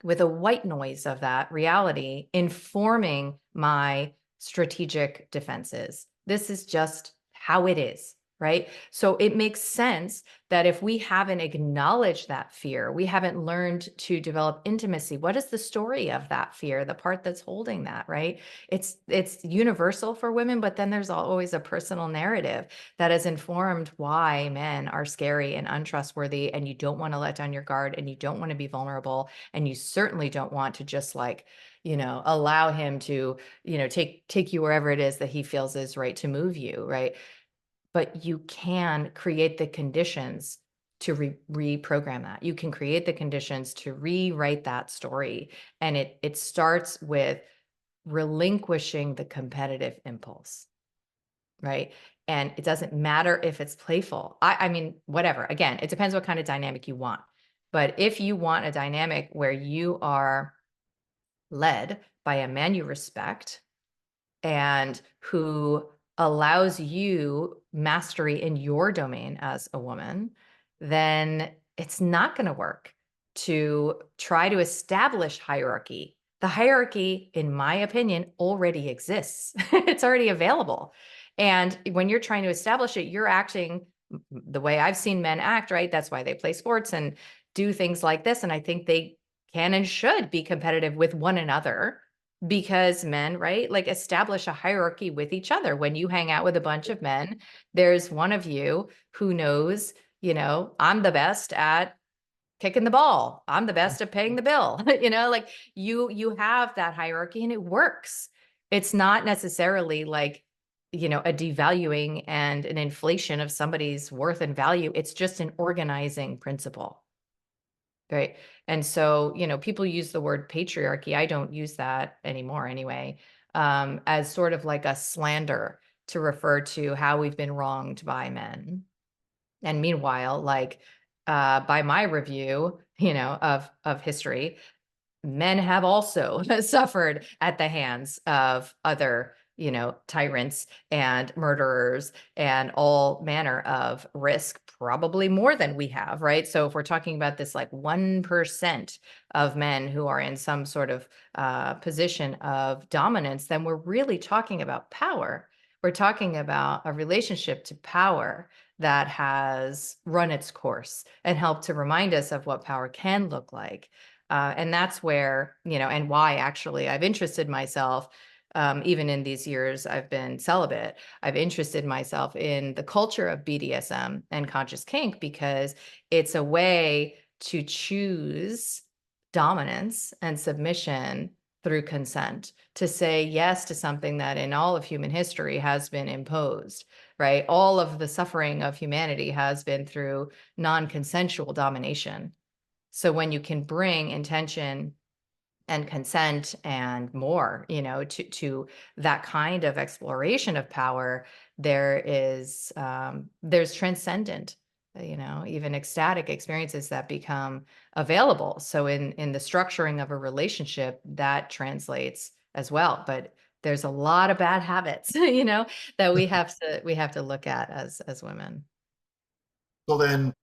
with a white noise of that reality informing my strategic defenses. This is just how it is, right? So it makes sense that if we haven't acknowledged that fear, we haven't learned to develop intimacy. What is the story of that fear? The part that's holding that, right? It's universal for women, but then there's always a personal narrative that has informed why men are scary and untrustworthy, and you don't want to let down your guard, and you don't want to be vulnerable, and you certainly don't want to just like, allow him to, take you wherever it is that he feels is right to move you, right? But you can create the conditions to reprogram that. You can create the conditions to rewrite that story. And it starts with relinquishing the competitive impulse, right? And it doesn't matter if it's playful. I mean, whatever. Again, it depends what kind of dynamic you want. But if you want a dynamic where you are led by a man you respect and who allows you mastery in your domain as a woman, then it's not going to work to try to establish hierarchy. The hierarchy, in my opinion, already exists. It's already available. And when you're trying to establish it, you're acting the way I've seen men act, right? That's why they play sports and do things like this. And I think they can and should be competitive with one another because men, right, like establish a hierarchy with each other. When you hang out with a bunch of men, there's one of you who knows, I'm the best at kicking the ball. I'm the best at paying the bill. Like you have that hierarchy and it works. It's not necessarily like, a devaluing and an inflation of somebody's worth and value. It's just an organizing principle. Right. And so, people use the word patriarchy. I don't use that anymore anyway, as sort of like a slander to refer to how we've been wronged by men. And meanwhile, like by my review, of history, men have also suffered at the hands of other, tyrants and murderers and all manner of risk, probably more than we have, right? So if we're talking about this like 1% of men who are in some sort of position of dominance, then we're really talking about power. We're talking about a relationship to power that has run its course and helped to remind us of what power can look like. And that's where, and why actually I've interested myself, even in these years I've been celibate, I've interested myself in the culture of BDSM and conscious kink because it's a way to choose dominance and submission through consent, to say yes to something that in all of human history has been imposed, right? All of the suffering of humanity has been through non-consensual domination. So when you can bring intention and consent and more, to that kind of exploration of power, there's transcendent, even ecstatic experiences that become available. So in the structuring of a relationship, that translates as well. But there's a lot of bad habits, that we have to look at as women. So then,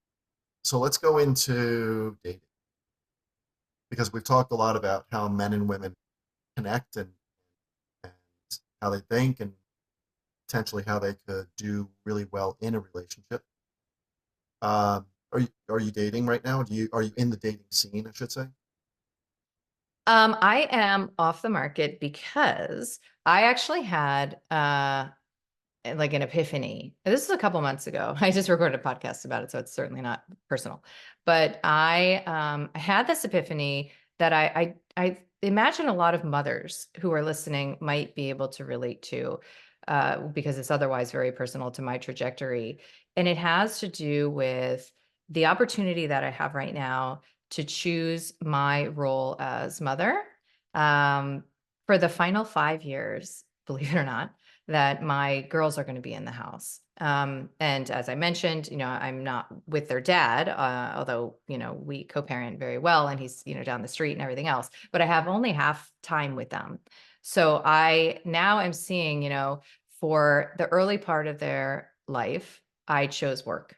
so let's go into dating because we've talked a lot about how men and women connect and how they think and potentially how they could do really well in a relationship. Are you dating right now? Are you in the dating scene, I should say? I am off the market because I actually had like an epiphany. This is a couple months ago. I just recorded a podcast about it, so it's certainly not personal. But I had this epiphany that I imagine a lot of mothers who are listening might be able to relate to, because it's otherwise very personal to my trajectory. And it has to do with the opportunity that I have right now to choose my role as mother, um, for the final 5 years, believe it or not, that my girls are going to be in the house. And as I mentioned, I'm not with their dad, although, we co-parent very well and he's, down the street and everything else, but I have only half time with them. So I now am seeing, for the early part of their life, I chose work.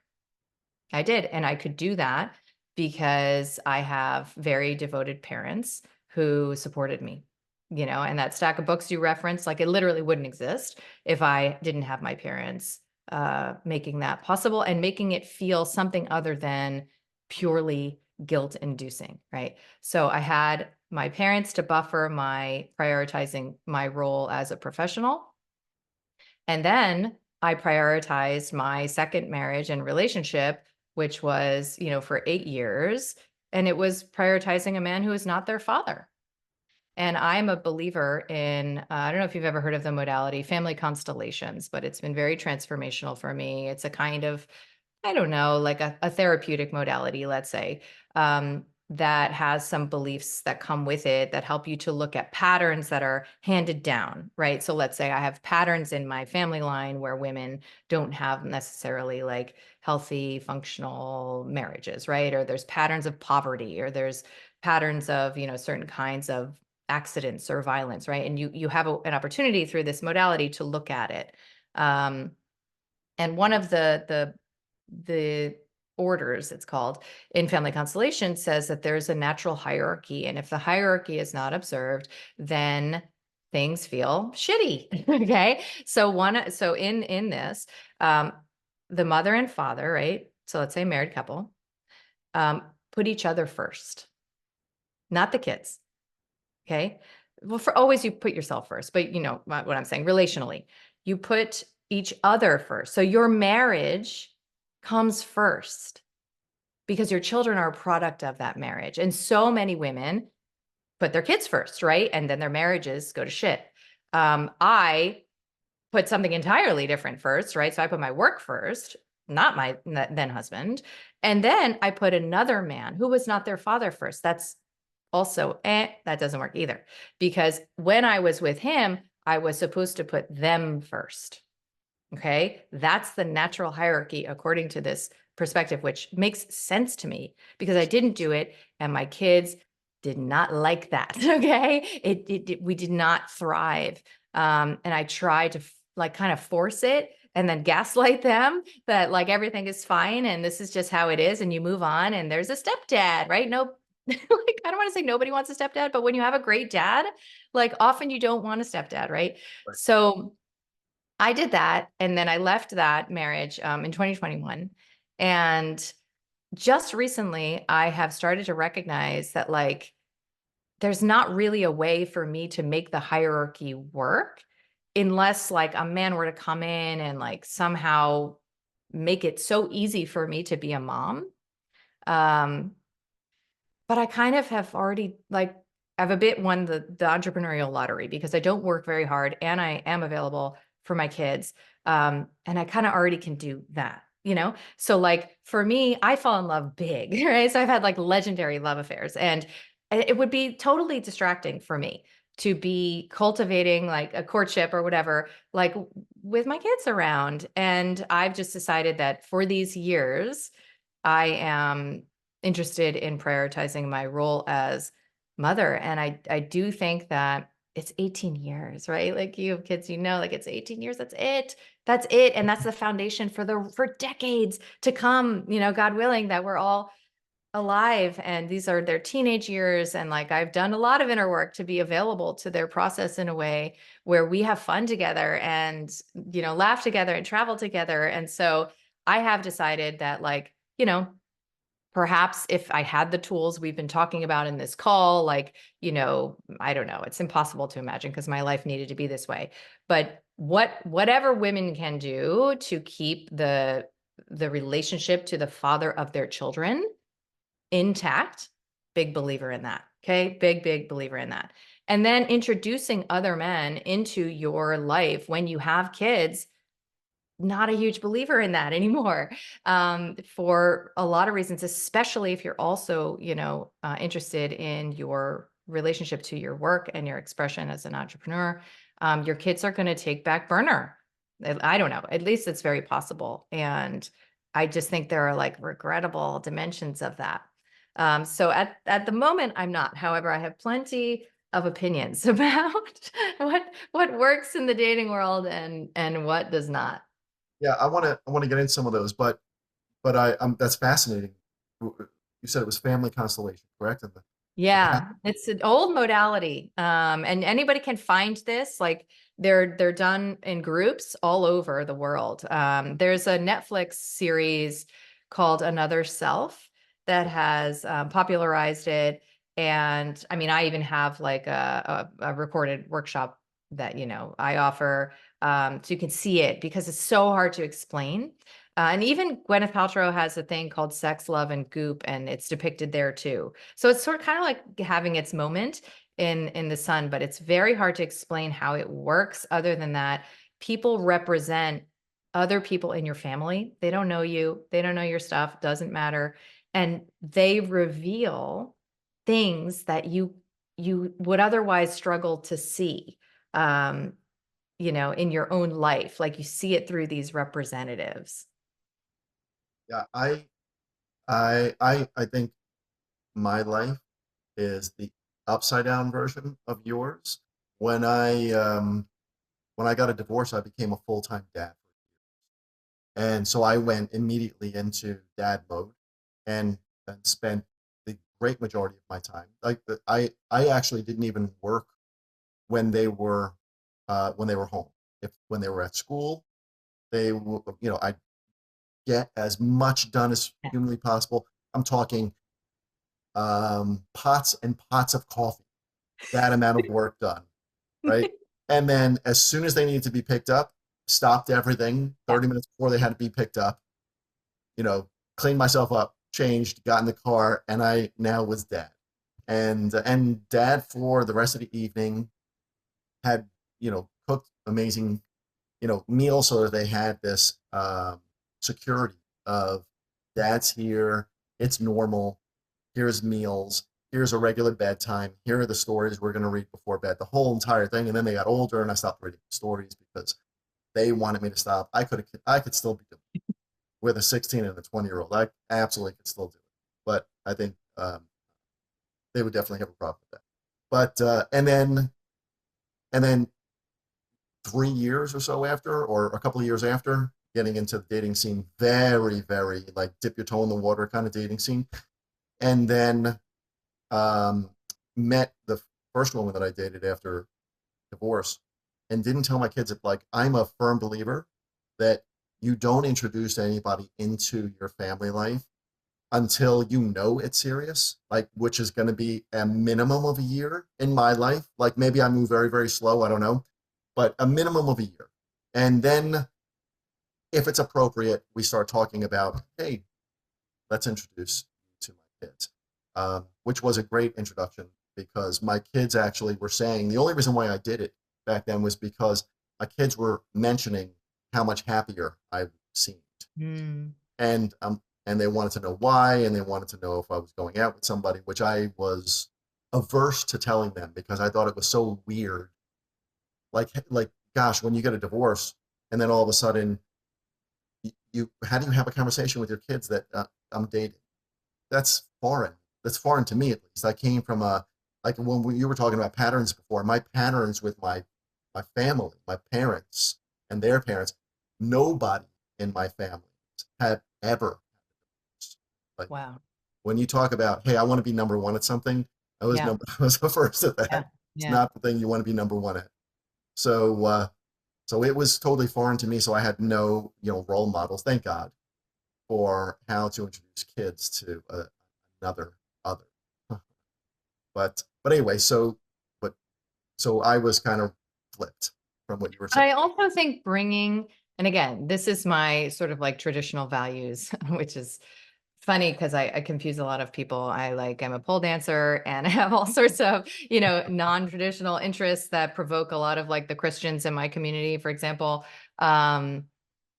I did. And I could do that because I have very devoted parents who supported me, and that stack of books you referenced, like it literally wouldn't exist if I didn't have my parents making that possible and making it feel something other than purely guilt inducing. Right. So I had my parents to buffer my prioritizing my role as a professional. And then I prioritized my second marriage and relationship, which was, for 8 years. And it was prioritizing a man who is not their father. And I'm a believer in, I don't know if you've ever heard of the modality family constellations, but it's been very transformational for me. It's a kind of, I don't know, like a therapeutic modality, let's say, that has some beliefs that come with it that help you to look at patterns that are handed down, right? So let's say I have patterns in my family line where women don't have necessarily like healthy, functional marriages, right? Or there's patterns of poverty, or there's patterns of, certain kinds of accidents or violence, right? And you have an opportunity through this modality to look at it. And one of the orders, it's called, in family constellation says that there's a natural hierarchy, and if the hierarchy is not observed, then things feel shitty. Okay, so in this, um, the mother and father, right? So let's say married couple, put each other first, not the kids. Okay. Well, for always you put yourself first, but you know what I'm saying, relationally, you put each other first. So your marriage comes first because your children are a product of that marriage. And so many women put their kids first, right? And then their marriages go to shit. I put something entirely different first, right? So I put my work first, not my then husband. And then I put another man who was not their father first. That's also, that doesn't work either. Because when I was with him, I was supposed to put them first. Okay. That's the natural hierarchy according to this perspective, which makes sense to me because I didn't do it. And my kids did not like that. Okay. We did not thrive. And I tried to like kind of force it and then gaslight them that like everything is fine and this is just how it is. And you move on and there's a stepdad, right? No, like, I don't want to say nobody wants a stepdad, but when you have a great dad, like often you don't want a stepdad, right? Right. So I did that, and then I left that marriage, in 2021, and just recently, I have started to recognize that, like, there's not really a way for me to make the hierarchy work unless, like, a man were to come in and, like, somehow make it so easy for me to be a mom. Um, but I kind of have already, like, I've a bit won the entrepreneurial lottery because I don't work very hard and I am available for my kids. And I kind of already can do that, you know? So like for me, I fall in love big, right? So I've had like legendary love affairs and it would be totally distracting for me to be cultivating like a courtship or whatever, like with my kids around. And I've just decided that for these years, I am interested in prioritizing my role as mother. And I do think that it's 18 years, right? Like you have kids, like it's 18 years, that's it. That's it. And that's the foundation for decades to come, God willing, that we're all alive and these are their teenage years. And like I've done a lot of inner work to be available to their process in a way where we have fun together and, laugh together and travel together. And so I have decided that like, perhaps if I had the tools we've been talking about in this call, like, I don't know, it's impossible to imagine because my life needed to be this way. But whatever women can do to keep the relationship to the father of their children intact, big believer in that. Okay. Big believer in that. And then introducing other men into your life when you have kids, not a huge believer in that anymore, for a lot of reasons, especially if you're also, interested in your relationship to your work and your expression as an entrepreneur. Your kids are going to take back burner I don't know. At least it's very possible. And I just think there are like regrettable dimensions of that. So at the moment, I'm not. However, I have plenty of opinions about what works in the dating world and what does not. Yeah, I want to get into some of those, but that's fascinating. You said it was family constellation, correct? And the path, Yeah, it's an old modality. And anybody can find this. Like they're done in groups all over the world. There's a Netflix series called Another Self that has popularized it. And I mean, I even have like a recorded workshop that, I offer, so you can see it because it's so hard to explain. And even Gwyneth Paltrow has a thing called Sex, Love, and Goop, and it's depicted there too. So it's sort of kind of like having its moment in the sun, but it's very hard to explain how it works. Other than that, people represent other people in your family. They don't know you. They don't know your stuff. Doesn't matter, and they reveal things that you would otherwise struggle to see. Um, in your own life, like you see it through these representatives. yeah, I think my life is the upside down version of yours. When I um, when I got a divorce, I became a full-time dad, and so I went immediately into dad mode, and and spent the great majority of my time. I actually didn't even work when they were home. If when they were at school, I get as much done as Yeah. humanly possible. I'm talking pots and pots of coffee, that amount of work done, right? And then as soon as they needed to be picked up, stopped everything Yeah. 30 minutes before they had to be picked up, you know, cleaned myself up, changed, got in the car, and I now was dad. And dad for the rest of the evening had, cooked amazing, meals so that they had this security of dad's here, it's normal, here's meals, here's a regular bedtime, here are the stories we're going to read before bed, the whole entire thing. And then they got older and I stopped reading stories because they wanted me to stop. I could still be doing it with a 16 and a 20-year-old. I absolutely could still do it. But I think they would definitely have a problem with that. But and then 3 years or so after, or a couple of years after, getting into the dating scene, very, very like dip your toe in the water kind of dating scene. And then um, met the first woman that I dated after divorce, and didn't tell my kids that, like, I'm a firm believer that you don't introduce anybody into your family life until you know it's serious, like, which is going to be a minimum of a year in my life. Like, maybe I move very, very slow. I don't know, but a minimum of a year. And then if it's appropriate, we start talking about, hey, let's introduce you to my kids, which was a great introduction because my kids actually were saying the only reason why I did it back then was because my kids were mentioning how much happier I seemed, Mm. and they wanted to know why, and they wanted to know if I was going out with somebody, which I was averse to telling them because I thought it was so weird. Like, gosh, when you get a divorce and then all of a sudden you how do you have a conversation with your kids that I'm dating? That's foreign. That's foreign to me, at least. I came from a like when you were talking about patterns before. My patterns with my family, my parents, and their parents. Nobody in my family had ever. Like, Wow. when you talk about, hey, I want to be number one at something, Yeah. I was the first at Yeah. that. It's Yeah. not the thing you want to be number one at. So it was totally foreign to me. So I had no, role models. Thank God for how to introduce kids to another other. But anyway, but so I was kind of flipped from what you were But saying. I also think bringing, and again, this is my sort of like traditional values, which is funny because I confuse a lot of people. I'm a pole dancer and I have all sorts of, non-traditional interests that provoke a lot of like the Christians in my community, for example. Um,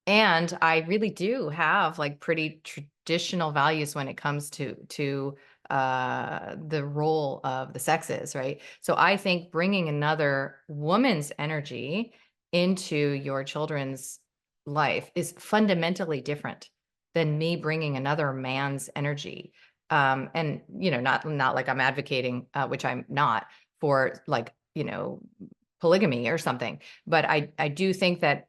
And I really do have like pretty traditional values when it comes to the role of the sexes, right? So I think bringing another woman's energy into your children's life is fundamentally different than me bringing another man's energy. And not like I'm advocating, which I'm not, for like polygamy or something, but I do think that,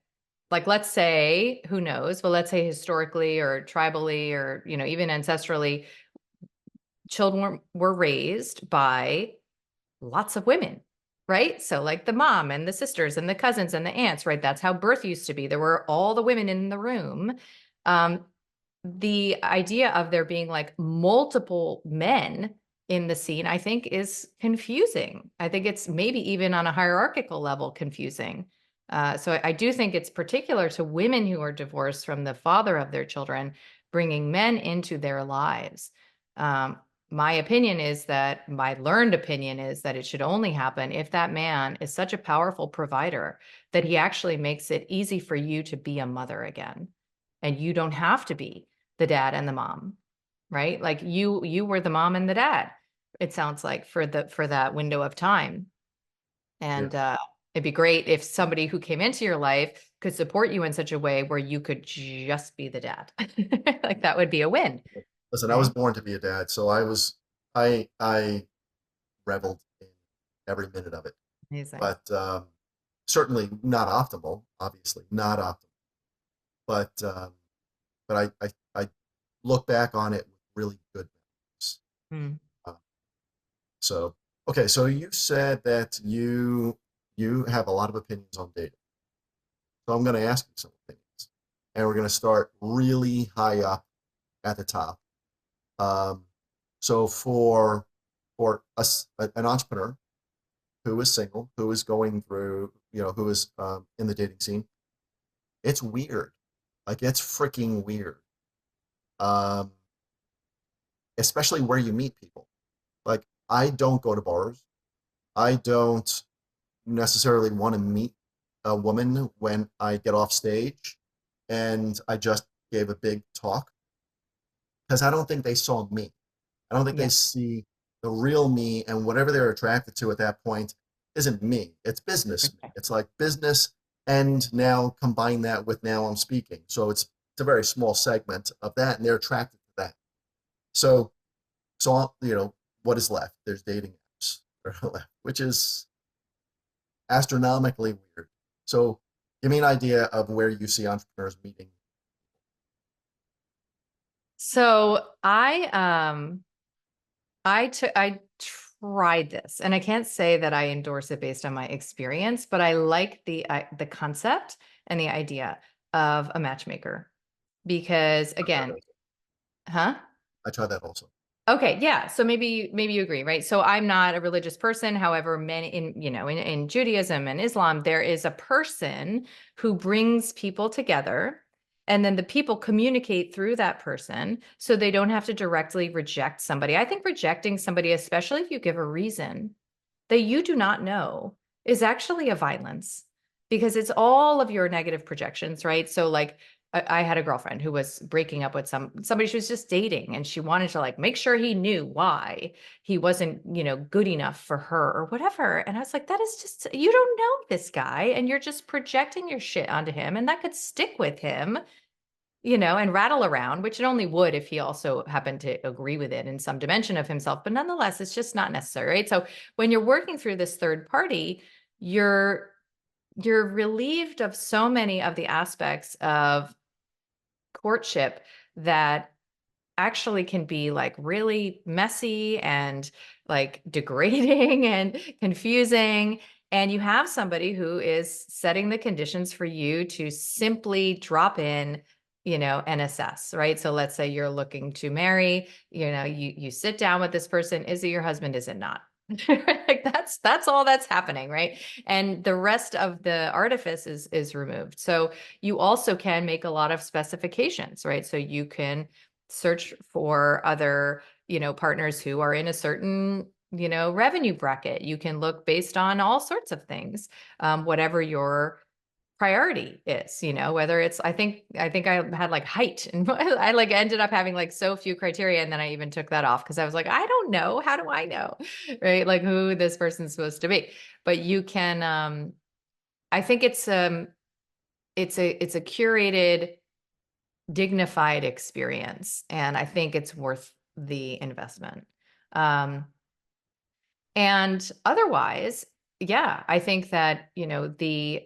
like, let's say, who knows, well, let's say historically or tribally or even ancestrally, children were raised by lots of women, right? So like the mom and the sisters and the cousins and the aunts, right? That's how birth used to be. There were all the women in the room. Um, the idea of there being like multiple men in the scene, I think, is confusing. I think it's maybe even on a hierarchical level confusing. So I do think it's particular to women who are divorced from the father of their children, bringing men into their lives. Um, my opinion is that my learned opinion is that it should only happen if that man is such a powerful provider that he actually makes it easy for you to be a mother again. And you don't have to be the dad and the mom, right? Like you were the mom and the dad, it sounds like, for that window of time. Yeah. And it'd be great if somebody who came into your life could support you in such a way where you could just be the dad. Like that would be a win, Listen, I was right? born to be a dad, so I reveled in every minute of it. Amazing. But certainly not optimal, obviously not optimal. But I look back on it with really good memories. Mm. Uh, so okay, so you said that you have a lot of opinions on dating. So I'm going to ask you some opinions, and we're going to start really high up at the top. Um, so for us, an entrepreneur who is single, who is going through, who is in the dating scene, it's weird. Like it's freaking weird. Um, Especially where you meet people. Like I don't go to bars. I don't necessarily want to meet a woman when I get off stage and I just gave a big talk because I don't think they saw me. I don't think they Yeah. see the real me, and whatever they're attracted to at that point isn't me. It's business me. Okay. It's like business, and now combine that with now I'm speaking. So it's a very small segment of that, and they're attracted to that. So what is left? There's dating apps that are left, which is astronomically weird. So give me an idea of where you see entrepreneurs meeting. So I tried this, and I can't say that I endorse it based on my experience, but I like the concept and the idea of a matchmaker because, again, huh? I tried that also. Okay, yeah. So maybe you agree, right? So I'm not a religious person. However, many in Judaism and Islam, there is a person who brings people together, and then the people communicate through that person so they don't have to directly reject somebody. I think rejecting somebody, especially if you give a reason that you do not know, is actually a violence because it's all of your negative projections, right? So like I had a girlfriend who was breaking up with somebody she was just dating, and she wanted to like make sure he knew why he wasn't, good enough for her or whatever. And I was like, that is just, you don't know this guy and you're just projecting your shit onto him, and that could stick with him, and rattle around, which it only would if he also happened to agree with it in some dimension of himself. But nonetheless, it's just not necessary, right? So when you're working through this third party, you're you're relieved of so many of the aspects of courtship that actually can be like really messy and like degrading and confusing. And you have somebody who is setting the conditions for you to simply drop in, and assess, right? So let's say you're looking to marry, you sit down with this person. Is it your husband? Is it not? Like that's all that's happening, right? And the rest of the artifice is removed. So you also can make a lot of specifications, right? So you can search for other, partners who are in a certain, revenue bracket. You can look based on all sorts of things, whatever your priority is, whether it's, I think I had like height, and I like ended up having like so few criteria. And then I even took that off because I was like, I don't know. How do I know? Right. Like who this person's supposed to be. But you can, I think it's a curated, dignified experience, and I think it's worth the investment. Um, and otherwise, yeah, I think that, the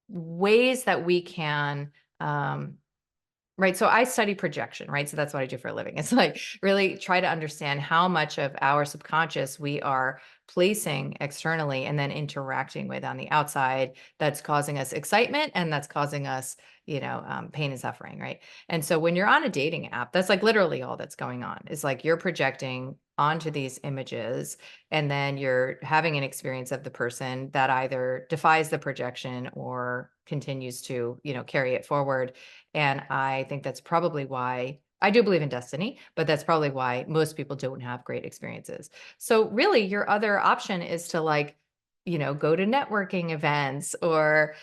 ways that we can, right. So I study projection, right? So that's what I do for a living. It's like really try to understand how much of our subconscious we are placing externally and then interacting with on the outside that's causing us excitement and that's causing us, pain and suffering, right? And so when you're on a dating app, that's like literally all that's going on. Is like you're projecting onto these images and then you're having an experience of the person that either defies the projection or continues to, carry it forward. And I think that's probably why I do believe in destiny, but that's probably why most people don't have great experiences. So really your other option is to like, go to networking events or,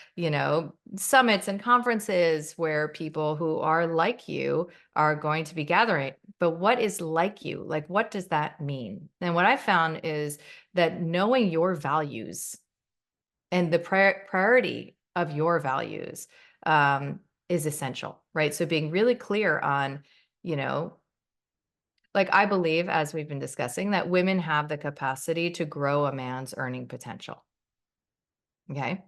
summits and conferences where people who are like you are going to be gathering. But what is like you? Like, what does that mean? And what I found is that knowing your values and the priority of your values is essential, right? So being really clear on, you know, like I believe, as we've been discussing, that women have the capacity to grow a man's earning potential. Okay.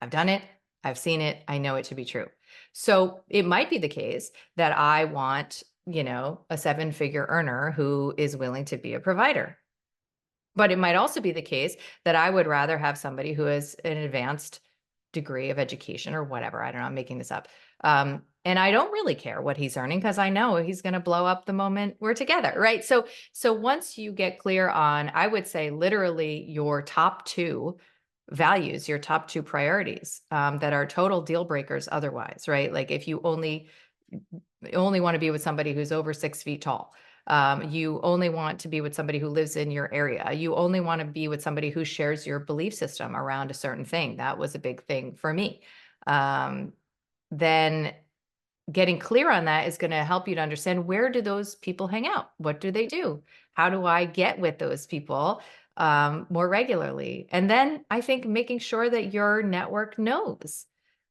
I've done it. I've seen it. I know it to be true. So it might be the case that I want, a 7-figure earner who is willing to be a provider. But it might also be the case that I would rather have somebody who has an advanced degree of education or whatever. I don't know. I'm making this up. And I don't really care what he's earning because I know he's going to blow up the moment we're together, right? So once you get clear on, I would say literally your top two values, your top two priorities that are total deal breakers otherwise, right? Like if you only want to be with somebody who's over 6 feet tall. You only want to be with somebody who lives in your area. You only want to be with somebody who shares your belief system around a certain thing. That was a big thing for me. Then getting clear on that is going to help you to understand, where do those people hang out? What do they do? How do I get with those people more regularly? And then I think making sure that your network knows,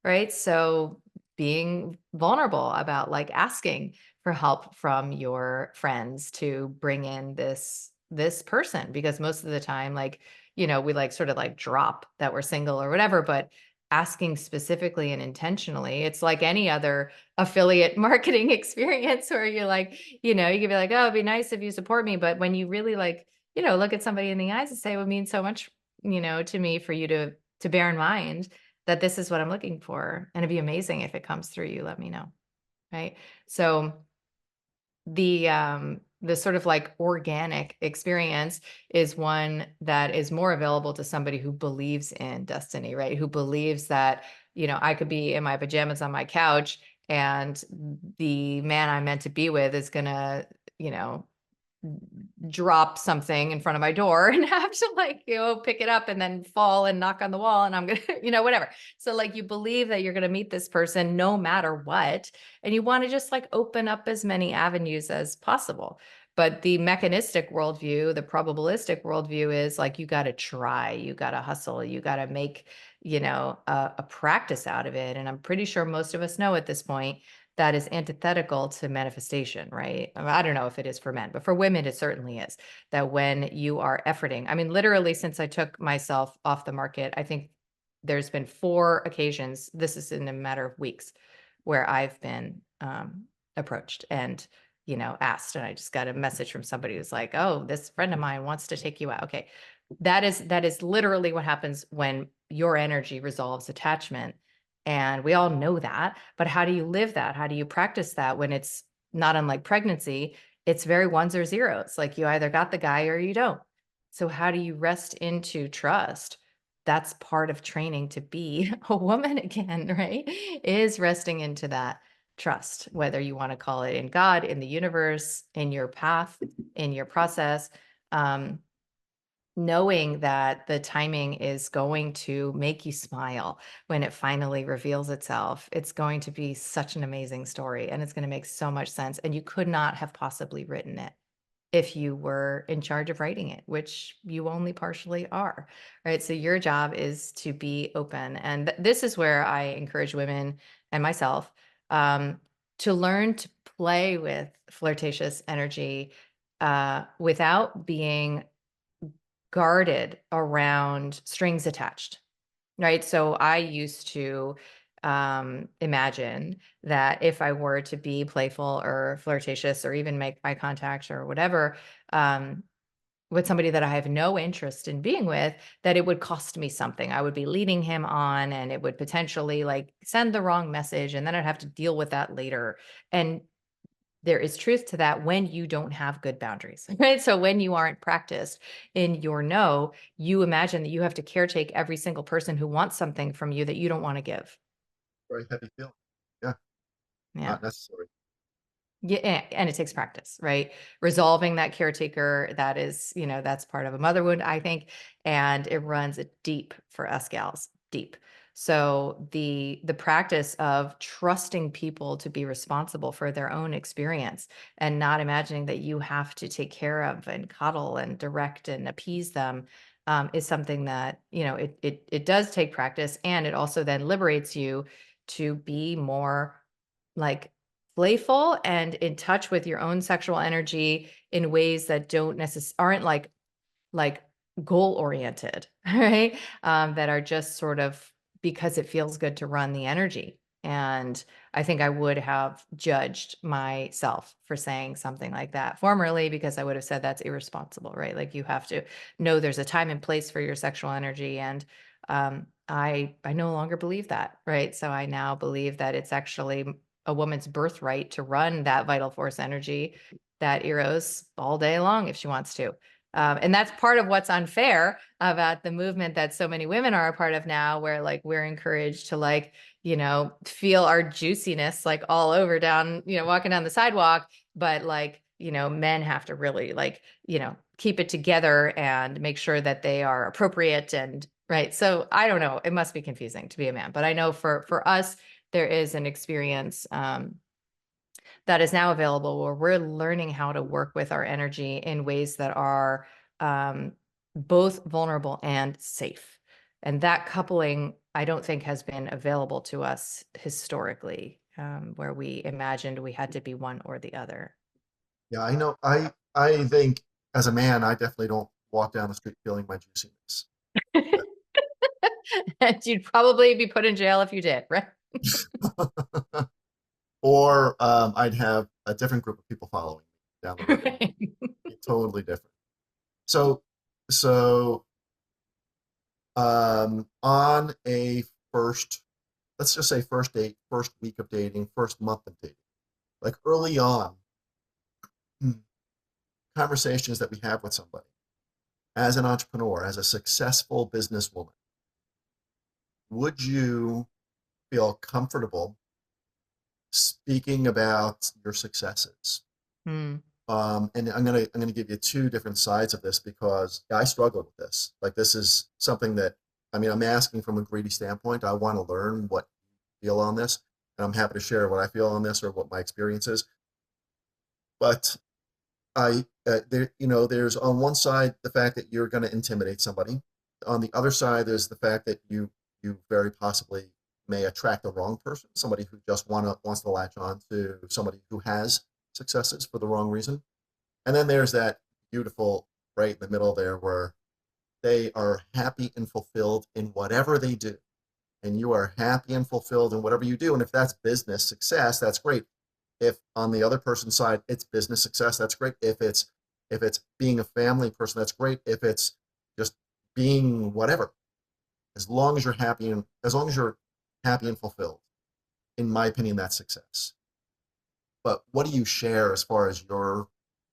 right? So being vulnerable about like asking for help from your friends to bring in this person, because most of the time, like, we like sort of like drop that we're single or whatever, but asking specifically and intentionally, it's like any other affiliate marketing experience where you're like, you could be like, oh, it'd be nice if you support me. But when you really like, look at somebody in the eyes and say, it would mean so much, to me for you to bear in mind that this is what I'm looking for. And it'd be amazing if it comes through you, let me know. Right. So the sort of like organic experience is one that is more available to somebody who believes in destiny, right? Who believes that, I could be in my pajamas on my couch and the man I'm meant to be with is gonna, you know, drop something in front of my door and have to like, pick it up and then fall and knock on the wall and I'm going to, whatever. So like you believe that you're going to meet this person no matter what. And you want to just like open up as many avenues as possible. But the mechanistic worldview, the probabilistic worldview is like, you got to try, you got to hustle, you got to make, a practice out of it. And I'm pretty sure most of us know at this point that is antithetical to manifestation, right? I don't know if it is for men, but for women, it certainly is. That when you are efforting, I mean, literally, since I took myself off the market, I think there's been 4 occasions, this is in a matter of weeks, where I've been approached and, asked. And I just got a message from somebody who's like, oh, this friend of mine wants to take you out. Okay. That is literally what happens when your energy resolves attachment. And we all know that, but how do you live that? How do you practice that when it's not unlike pregnancy? It's very ones or zeros. Like you either got the guy or you don't. So how do you rest into trust? That's part of training to be a woman again, right? Is resting into that trust, whether you want to call it in God, in the universe, in your path, in your process. Um, Knowing that the timing is going to make you smile when it finally reveals itself. It's going to be such an amazing story and it's going to make so much sense. And you could not have possibly written it if you were in charge of writing it, which you only partially are, right? So your job is to be open. And this is where I encourage women and myself um, to learn to play with flirtatious energy without being guarded around strings attached, right? So I used to imagine that if I were to be playful or flirtatious or even make eye contact or whatever um, with somebody that I have no interest in being with, that it would cost me something. I would be leading him on and it would potentially like send the wrong message and then I'd have to deal with that later. And there is truth to that when you don't have good boundaries, right? So when you aren't practiced in your no, you imagine that you have to caretake every single person who wants something from you that you don't want to give. Very heavy feeling. Yeah, Yeah. not necessary. Yeah, and it takes practice, right? Resolving that caretaker, that is, that's part of a motherhood, I think, and it runs deep for us gals, deep. So the practice of trusting people to be responsible for their own experience and not imagining that you have to take care of and cuddle and direct and appease them is something that, it does take practice, and it also then liberates you to be more like playful and in touch with your own sexual energy in ways that don't aren't like goal oriented, right? That are just sort of because it feels good to run the energy. And I think I would have judged myself for saying something like that formerly, because I would have said that's irresponsible, right? Like you have to know there's a time and place for your sexual energy. And I no longer believe that, right? So I now believe that it's actually a woman's birthright to run that vital force energy, that eros, all day long if she wants to. And that's part of what's unfair about the movement that so many women are a part of now, where like we're encouraged to like, feel our juiciness like all over down, walking down the sidewalk. But like, men have to really like, keep it together and make sure that they are appropriate and right. So I don't know. It must be confusing to be a man, but I know for us, there is an experience that is now available where we're learning how to work with our energy in ways that are um, both vulnerable and safe. And that coupling, I don't think has been available to us historically, where we imagined we had to be one or the other. Yeah, I know. I think as a man, I definitely don't walk down the street feeling my juiciness. And you'd probably be put in jail if you did, right? Or I'd have a different group of people following me down the road. Right. Be totally different. So, so on a first, let's just say first date, first week of dating, first month of dating, like early on, conversations that we have with somebody as an entrepreneur, as a successful businesswoman, would you feel comfortable speaking about your successes? Hmm. And I'm gonna give you two different sides of this because I struggle with this. Like this is something that I mean I'm asking from a greedy standpoint. I want to learn what you feel on this, and I'm happy to share what I feel on this or what my experience is. But there's on one side the fact that you're going to intimidate somebody. On the other side, there's the fact that you very possibly may attract the wrong person, somebody who just wants to latch on to somebody who has successes for the wrong reason. And then there's that beautiful right in the middle there where they are happy and fulfilled in whatever they do. And you are happy and fulfilled in whatever you do. And if that's business success, that's great. If on the other person's side it's business success, that's great. If it's being a family person, that's great. If it's just being whatever, as long as you're happy and fulfilled, in my opinion, that's success. But what do you share as far as your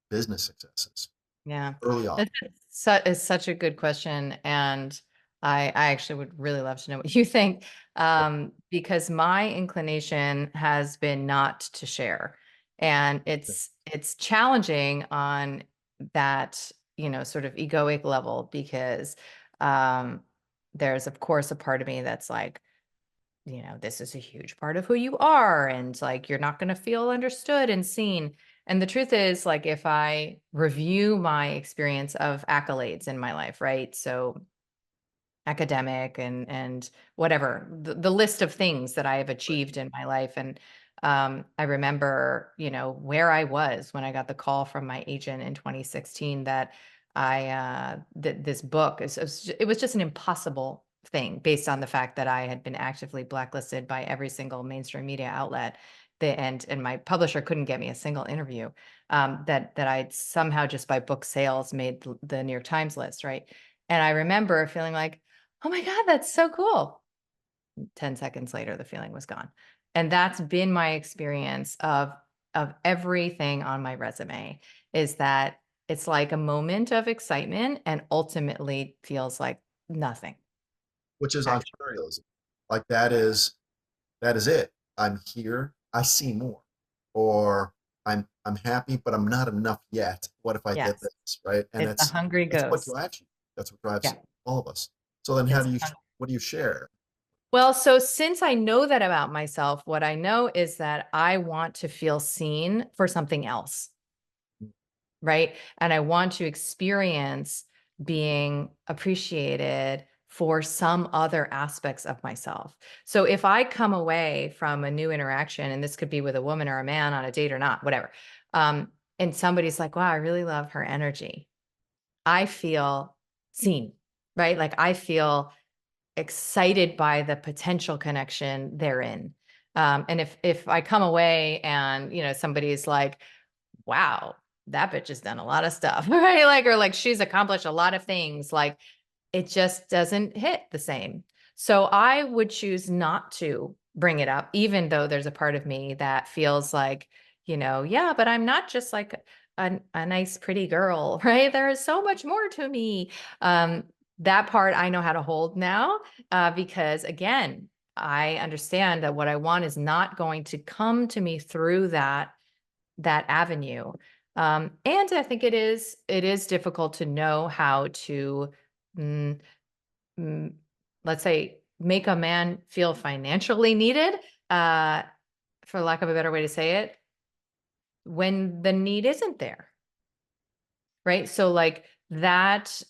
business successes Yeah, early on? that's is such a good question, and I actually would really love to know what you think, because my inclination has been not to share, and it's challenging on that sort of egoic level because um, there's of course a part of me that's like, this is a huge part of who you are, and like you're not going to feel understood and seen. And the truth is, like, if I review my experience of accolades in my life, right? So academic and whatever the list of things that I have Right. achieved in my life. And I remember, where I was when I got the call from my agent in 2016 that this book it was just an impossible thing based on the fact that I had been actively blacklisted by every single mainstream media outlet. And my publisher couldn't get me a single interview. That I'd somehow just by book sales made the New York Times list, right? And I remember feeling like, oh my God, that's so cool. 10 seconds later, the feeling was gone. And that's been my experience of everything on my resume, is that it's like a moment of excitement and ultimately feels like nothing, Which is actually. entrepreneurialism. Like that is it. I'm here. I see more. Or I'm happy, but I'm not enough yet. What if I did Yes. this? Right. And It's the hungry that's what ghost. drives you. That's what drives Yeah. all of us. So then It's what do you share? well, so since I know that about myself, what I know is that I want to feel seen for something else. Right? And I want to experience being appreciated for some other aspects of myself. So if I come away from a new interaction, and this could be with a woman or a man on a date or not, whatever, and somebody's like, wow, I really love her energy, I feel seen, right? Like I feel excited by the potential connection therein. And if I come away and somebody's like, wow, that bitch has done a lot of stuff, right? Like, or like she's accomplished a lot of things. Like, it just doesn't hit the same. So I would choose not to bring it up, even though there's a part of me that feels like, yeah, but I'm not just like a nice, pretty girl, right? There is so much more to me. Um, that part I know how to hold now, because again, I understand that what I want is not going to come to me through that avenue. And I think it is difficult to know how to, mm, mm, let's say, make a man feel financially needed, uh, for lack of a better way to say it, when the need isn't there, right? So like that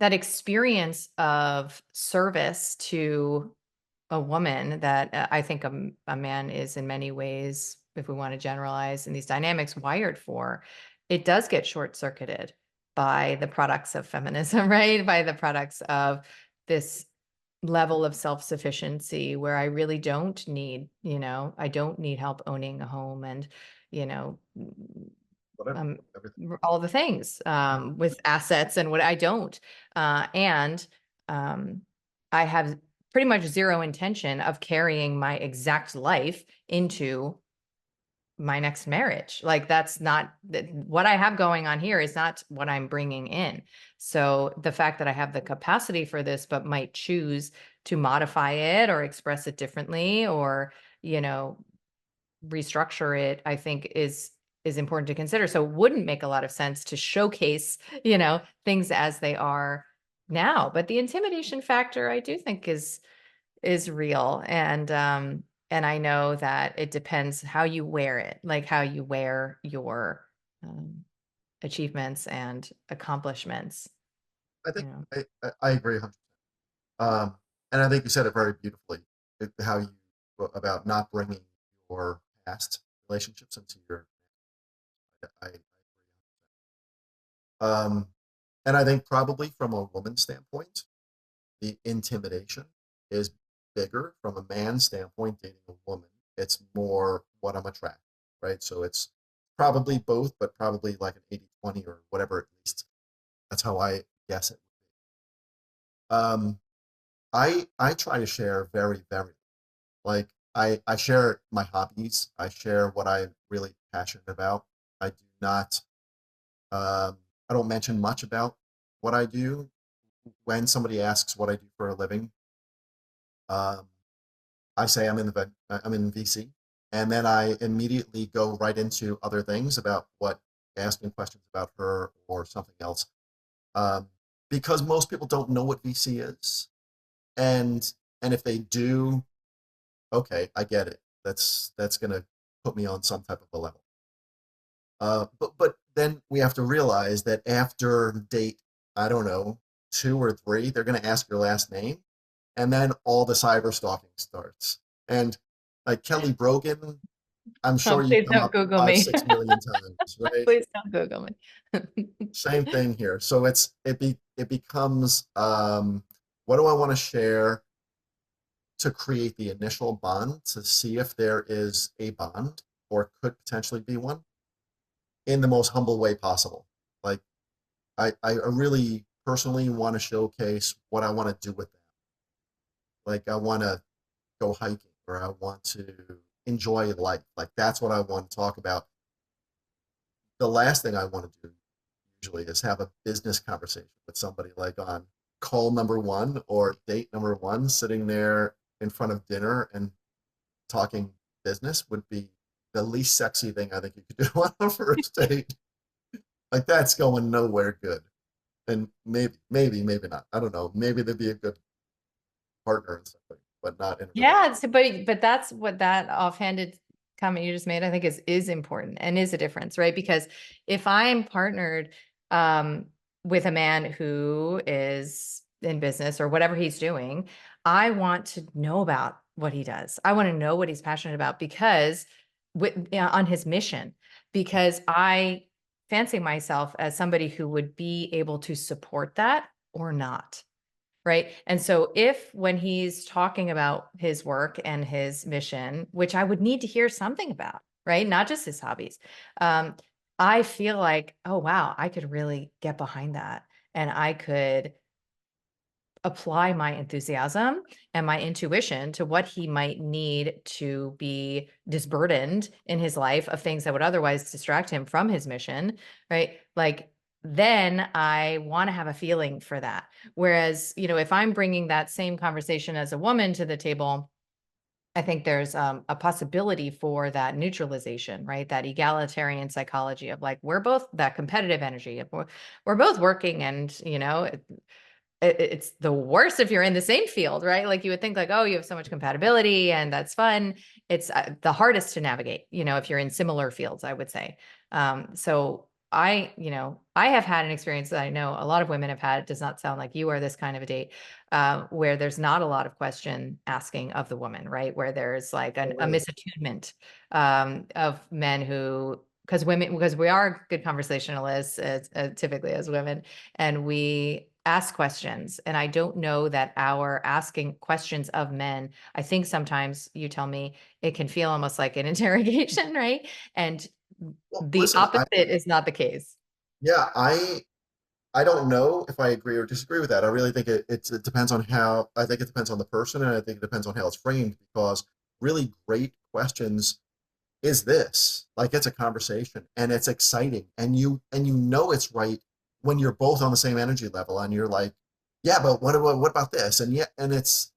experience of service to a woman that I think a man is in many ways, if we want to generalize in these dynamics, wired for, it does get short circuited by the products of feminism, right? By the products of this level of self sufficiency where I really don't need, I don't need help owning a home and, you know, Whatever. um, Everything. all the things with assets and what I don't. And I have pretty much zero intention of carrying my exact life into my next marriage. Like that's not what I have going on here is not what I'm bringing in. So the fact that I have the capacity for this, but might choose to modify it or express it differently or, you know, restructure it, I think is important to consider. So it wouldn't make a lot of sense to showcase, things as they are now. But the intimidation factor, I do think is real. And I know that it depends how you wear it, like how you wear your achievements and accomplishments, I you think know. I agree 100%. And I think you said it very beautifully, how you about not bringing your past relationships into your. I agree. And I think probably from a woman's standpoint, the intimidation is bigger. From a man's standpoint, dating a woman, it's more what I'm attracted, right? So it's probably both, but probably like an 80-20 or whatever, at least. That's how I guess it. Um, I try to share very, very like I share my hobbies. I share what I'm really passionate about. I do not I don't mention much about what I do. When somebody asks what I do for a living, um, I say I'm in VC, and then I immediately go right into other things about what asking questions about her or something else, um, because most people don't know what VC is, and if they do, okay, I get it. That's gonna put me on some type of a level. But then we have to realize that after date, I don't know, 2 or 3, they're going to ask your last name, and then all the cyber stalking starts. And like Kelly Brogan, I'm Oh, sure you please come don't up Google five, me. 6 million times, right? Please don't Google me. Same thing here. So it becomes what do I want to share to create the initial bond to see if there is a bond or could potentially be one in the most humble way possible. Like I really personally want to showcase what I want to do with them. Like I want to go hiking or I want to enjoy life. Like that's what I want to talk about. The last thing I want to do usually is have a business conversation with somebody like on call number one or date number one, sitting there in front of dinner and talking business would be the least sexy thing I think you could do on a first date. Like that's going nowhere good. And maybe not. I don't know. Maybe they'd be a good partner and something, but not in a relationship. Yeah, so, but that's what that offhanded comment you just made, I think is important and is a difference, right? Because if I'm partnered um with a man who is in business or whatever he's doing, I want to know about what he does. I want to know what he's passionate about because on his mission, because I fancy myself as somebody who would be able to support that or not. Right. And so if when he's talking about his work and his mission, which I would need to hear something about, right? Not just his hobbies. Um, I feel like, oh, wow, I could really get behind that. And I could apply my enthusiasm and my intuition to what he might need to be disburdened in his life of things that would otherwise distract him from his mission, right? Like, then I want to have a feeling for that. Whereas, if I'm bringing that same conversation as a woman to the table, I think there's a possibility for that neutralization, right? That egalitarian psychology of like, we're both that competitive energy. We're both working and, it's the worst if you're in the same field, right? Like you would think like, oh, you have so much compatibility and that's fun. It's the hardest to navigate, if you're in similar fields, I would say. So I have had an experience that I know a lot of women have had. It does not sound like you are this kind of a date, where there's not a lot of question asking of the woman, right? Where there's like Oh, a really? misattunement of men who, because we are good conversationalists, typically as women, and we ask questions. And I don't know that our asking questions of men, I think sometimes you tell me it can feel almost like an interrogation, right? And Well, the listen, opposite is not the case. yeah, I don't know if I agree or disagree with that. I really think it depends on how, I think it depends on the person, and I think it depends on how it's framed, because really great questions is this. Like it's a conversation and it's exciting, and you know it's right when you're both on the same energy level and you're like, yeah, but what about this? And yeah, and it's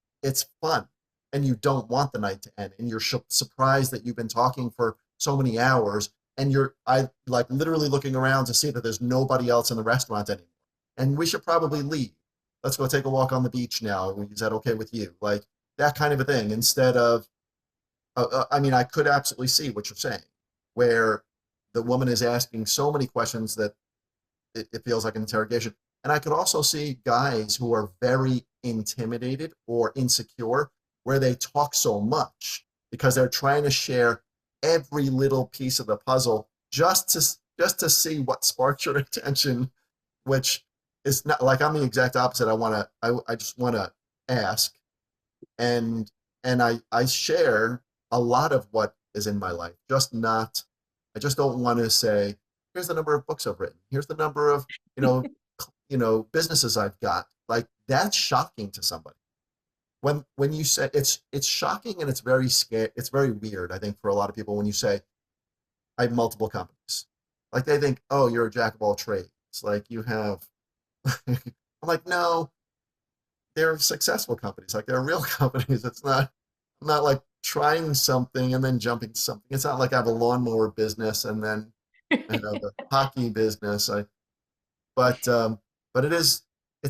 fun, and you don't want the night to end, and you're surprised that you've been talking for so many hours, and I like literally looking around to see that there's nobody else in the restaurant anymore, and we should probably leave. Let's go take a walk on the beach now. Is that okay with you? Like that kind of a thing, instead of I mean, I could absolutely see what you're saying, where the woman is asking so many questions that it feels like an interrogation. And I could also see guys who are very intimidated or insecure, where they talk so much because they're trying to share every little piece of the puzzle just to see what sparks your attention, which is not like I'm the exact opposite. I just want to ask, and I share a lot of what is in my life, just not, I just don't want to say, here's the number of books I've written, here's the number of you know businesses I've got. Like that's shocking to somebody. When you say, it's shocking, and it's very scary, it's very weird, I think, for a lot of people when you say I have multiple companies. Like they think, oh, you're a jack of all trades, like you have I'm like, no, they're successful companies. Like they're real companies. I'm not like trying something and then jumping to something. It's not like I have a lawnmower business and then I have a hockey business. But but it's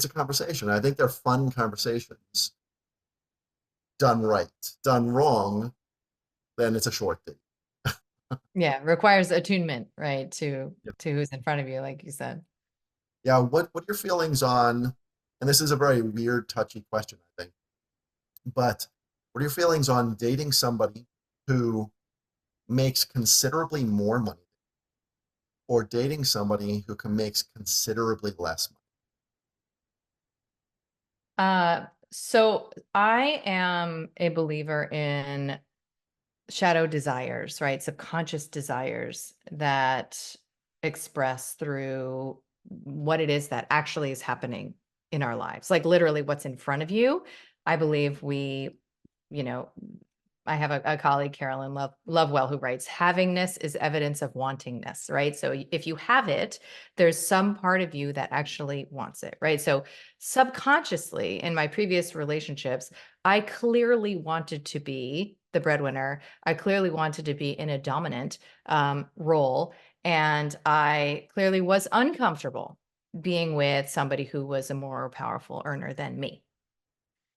a conversation. I think they're fun conversations done right. Done wrong, then it's a short date. Yeah, requires attunement, right, Yeah. to who's in front of you, like you said. Yeah. What are your feelings on, and this is a very weird, touchy question, I think, but what are your feelings on dating somebody who makes considerably more money or dating somebody who can makes considerably less money? So I am a believer in shadow desires, right? Subconscious desires that express through what it is that actually is happening in our lives. Like literally what's in front of you. I believe you know, I have a colleague, Carolyn Lovewell, who writes, havingness is evidence of wantingness, right? So if you have it, there's some part of you that actually wants it, right? So subconsciously in my previous relationships, I clearly wanted to be the breadwinner. I clearly wanted to be in a dominant role. And I clearly was uncomfortable being with somebody who was a more powerful earner than me.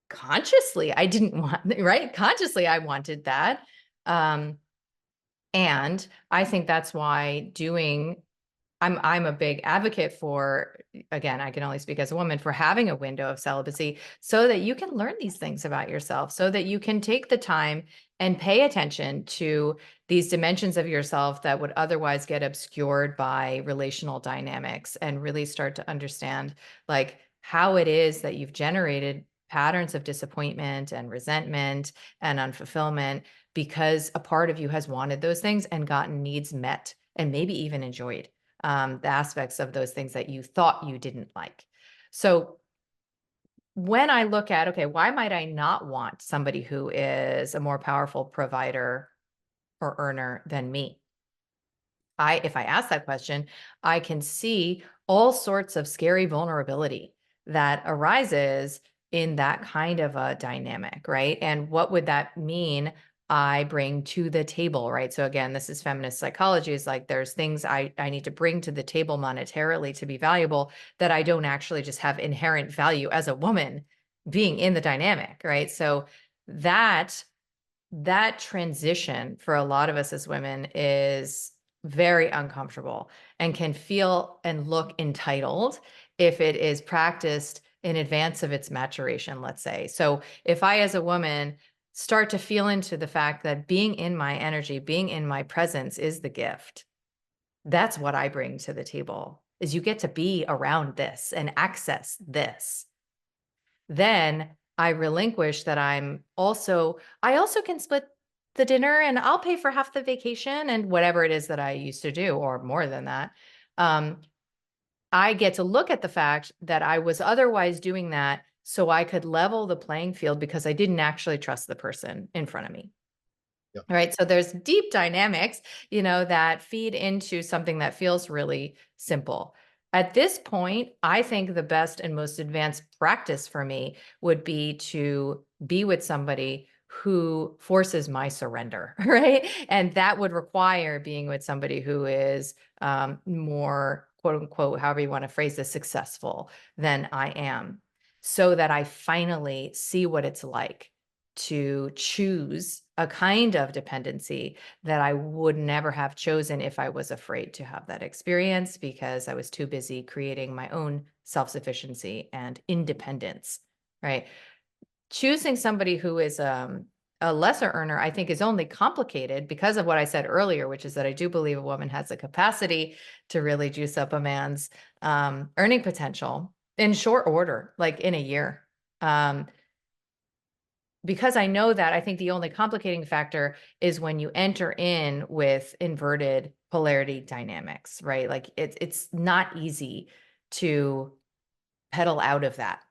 Consciously, I didn't want, right? Consciously, I wanted that. Um, and I think that's why I'm a big advocate for, again, I can only speak as a woman, for having a window of celibacy so that you can learn these things about yourself, so that you can take the time and pay attention to these dimensions of yourself that would otherwise get obscured by relational dynamics, and really start to understand like how it is that you've generated patterns of disappointment and resentment and unfulfillment because a part of you has wanted those things and gotten needs met and maybe even enjoyed the aspects of those things that you thought you didn't like. So when I look at, okay, why might I not want somebody who is a more powerful provider or earner than me? If I ask that question, I can see all sorts of scary vulnerability that arises in that kind of a dynamic, right? And what would that mean I bring to the table, right? So again, this is feminist psychology. Is like there's things I need to bring to the table monetarily to be valuable that I don't actually just have inherent value as a woman being in the dynamic, right? So that that transition for a lot of us as women is very uncomfortable and can feel and look entitled if it is practiced in advance of its maturation, let's say. So if I, as a woman, start to feel into the fact that being in my energy, being in my presence is the gift, that's what I bring to the table, is you get to be around this and access this. Then I relinquish that I also can split the dinner and I'll pay for half the vacation and whatever it is that I used to do, or more than that. Um, I get to look at the fact that I was otherwise doing that so I could level the playing field because I didn't actually trust the person in front of me. Yeah. Right. So there's deep dynamics, that feed into something that feels really simple. At this point, I think the best and most advanced practice for me would be to be with somebody who forces my surrender, right? And that would require being with somebody who is more, quote unquote, however you want to phrase this, successful than I am, so that I finally see what it's like to choose a kind of dependency that I would never have chosen if I was afraid to have that experience because I was too busy creating my own self-sufficiency and independence, right? Choosing somebody who is a lesser earner, I think, is only complicated because of what I said earlier, which is that I do believe a woman has the capacity to really juice up a man's earning potential in short order, like in a year. Um, because I know that, I think the only complicating factor is when you enter in with inverted polarity dynamics, right? Like it's not easy to pedal out of that,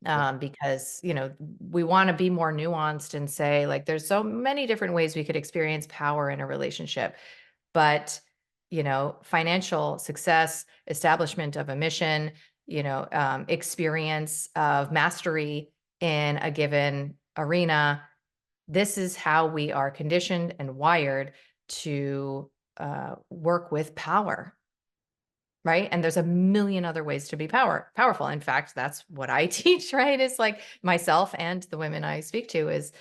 Yeah. because we want to be more nuanced and say like there's so many different ways we could experience power in a relationship, but financial success, establishment of a mission, experience of mastery in a given arena, this is how we are conditioned and wired to work with power, right? And there's a million other ways to be powerful. In fact, that's what I teach, right? It's like myself and the women I speak to is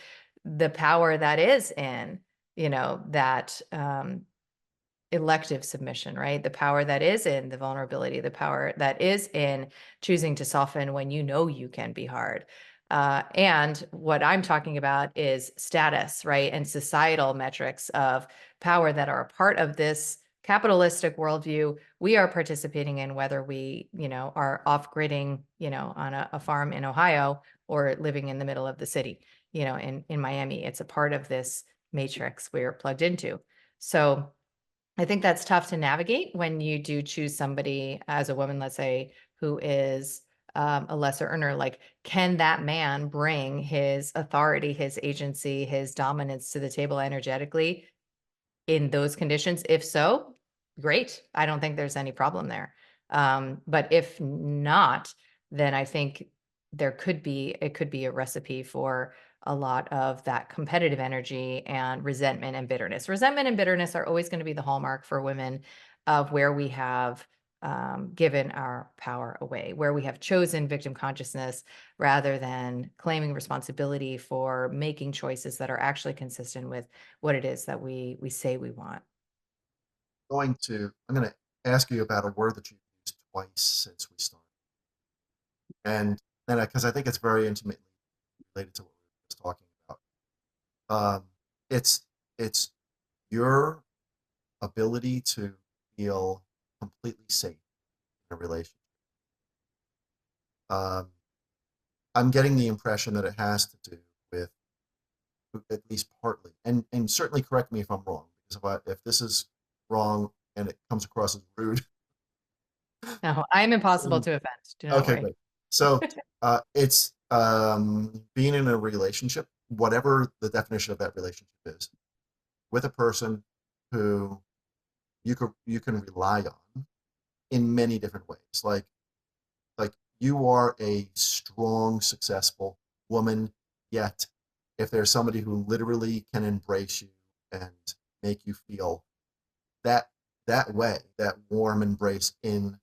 the power that is in, that elective submission, right? The power that is in the vulnerability, the power that is in choosing to soften when you know you can be hard. And what I'm talking about is status, right? And societal metrics of power that are a part of this capitalistic worldview we are participating in, whether we, are off-gridding, on a farm in Ohio or living in the middle of the city, in Miami. It's a part of this matrix we're plugged into. So I think that's tough to navigate when you do choose somebody as a woman, let's say, who is a lesser earner. Like, can that man bring his authority, his agency, his dominance to the table energetically in those conditions? If so, great. I don't think there's any problem there. But if not, then I think it could be a recipe for a lot of that competitive energy and resentment and bitterness. Resentment and bitterness are always going to be the hallmark for women of where we have given our power away, where we have chosen victim consciousness rather than claiming responsibility for making choices that are actually consistent with what it is that we say we want. I'm going to ask you about a word that you've used twice since we started, and because I think it's very intimately related to what we were just talking about. Um, it's it's your ability to feel completely safe in a relationship. Um, I'm getting the impression that it has to do with, at least partly, and certainly correct me if I'm wrong, because if this is wrong and it comes across as rude. No, I'm impossible Mm, to offend. Do not okay, worry. great. So it's being in a relationship, whatever the definition of that relationship is, with a person who you can rely on in many different ways. Like you are a strong, successful woman, yet if there's somebody who literally can embrace you and make you feel that that way, that warm embrace in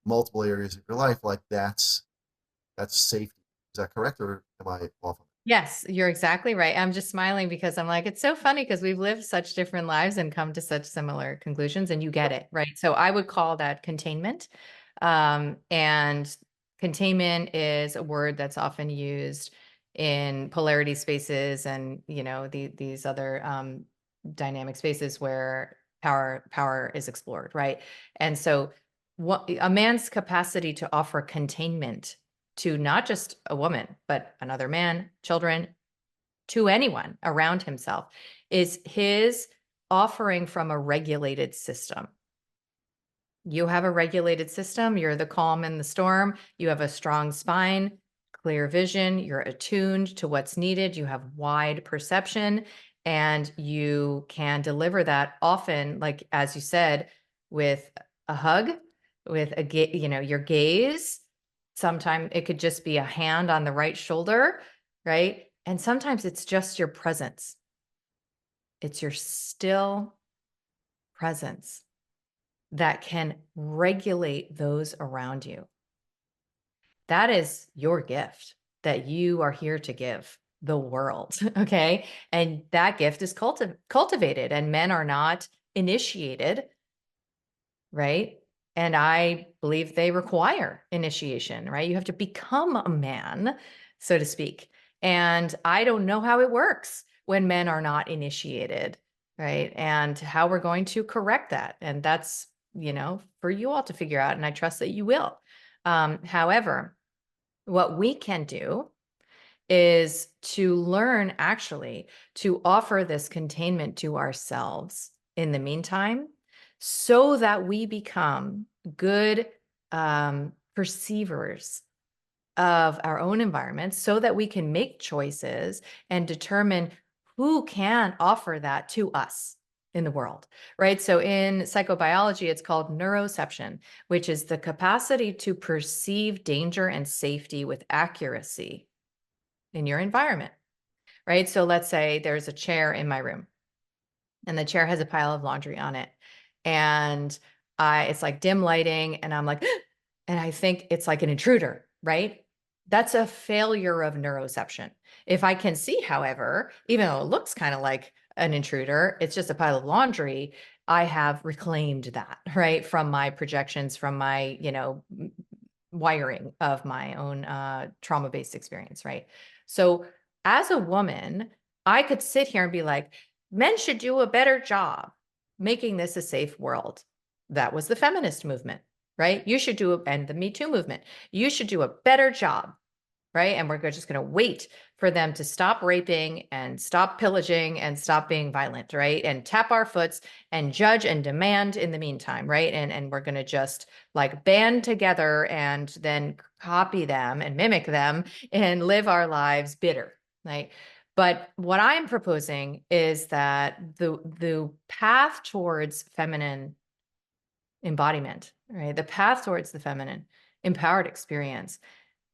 multiple areas of your life, like that's safety. Is that correct, or am I off on Yes, you're exactly right. I'm just smiling because I'm like, it's so funny because we've lived such different lives and come to such similar conclusions, and you get that? it, right? So I would call that containment. And containment is a word that's often used in polarity spaces and, these other dynamic spaces where power is explored, right? And so what a man's capacity to offer containment to not just a woman, but another man, children, to anyone around himself, is his offering from a regulated system. You have a regulated system. You're the calm in the storm. You have a strong spine, clear vision. You're attuned to what's needed. You have wide perception, and you can deliver that often, like as you said, with a hug, with your gaze. Sometimes it could just be a hand on the right shoulder, right? And sometimes it's just your presence. It's your still presence that can regulate those around you. That is your gift that you are here to give the world. Okay. And that gift is cultivated, and men are not initiated, right? And I believe they require initiation, right? You have to become a man, so to speak. And I don't know how it works when men are not initiated, right? And how we're going to correct that. And that's, for you all to figure out. And I trust that you will. However, what we can do is to learn actually to offer this containment to ourselves in the meantime, so that we become good perceivers of our own environment, so that we can make choices and determine who can offer that to us in the world, right? So in psychobiology, it's called neuroception, which is the capacity to perceive danger and safety with accuracy in your environment, right? So let's say there's a chair in my room, and the chair has a pile of laundry on it. And it's like dim lighting, and I'm like, and I think it's like an intruder, right? That's a failure of neuroception. If I can see, however, even though it looks kind of like an intruder. It's just a pile of laundry. I have reclaimed that, right? From my projections, from my, wiring of my own trauma-based experience, right? So as a woman, I could sit here and be like, men should do a better job making this a safe world. That was the feminist movement, right? You should do, and the Me Too movement. You should do a better job, right? And we're just going to wait for them to stop raping and stop pillaging and stop being violent, right? And tap our foots and judge and demand in the meantime, right? And we're going to just like band together and then copy them and mimic them and live our lives bitter, right? But what I'm proposing is that the path towards feminine embodiment, right? The path towards the feminine empowered experience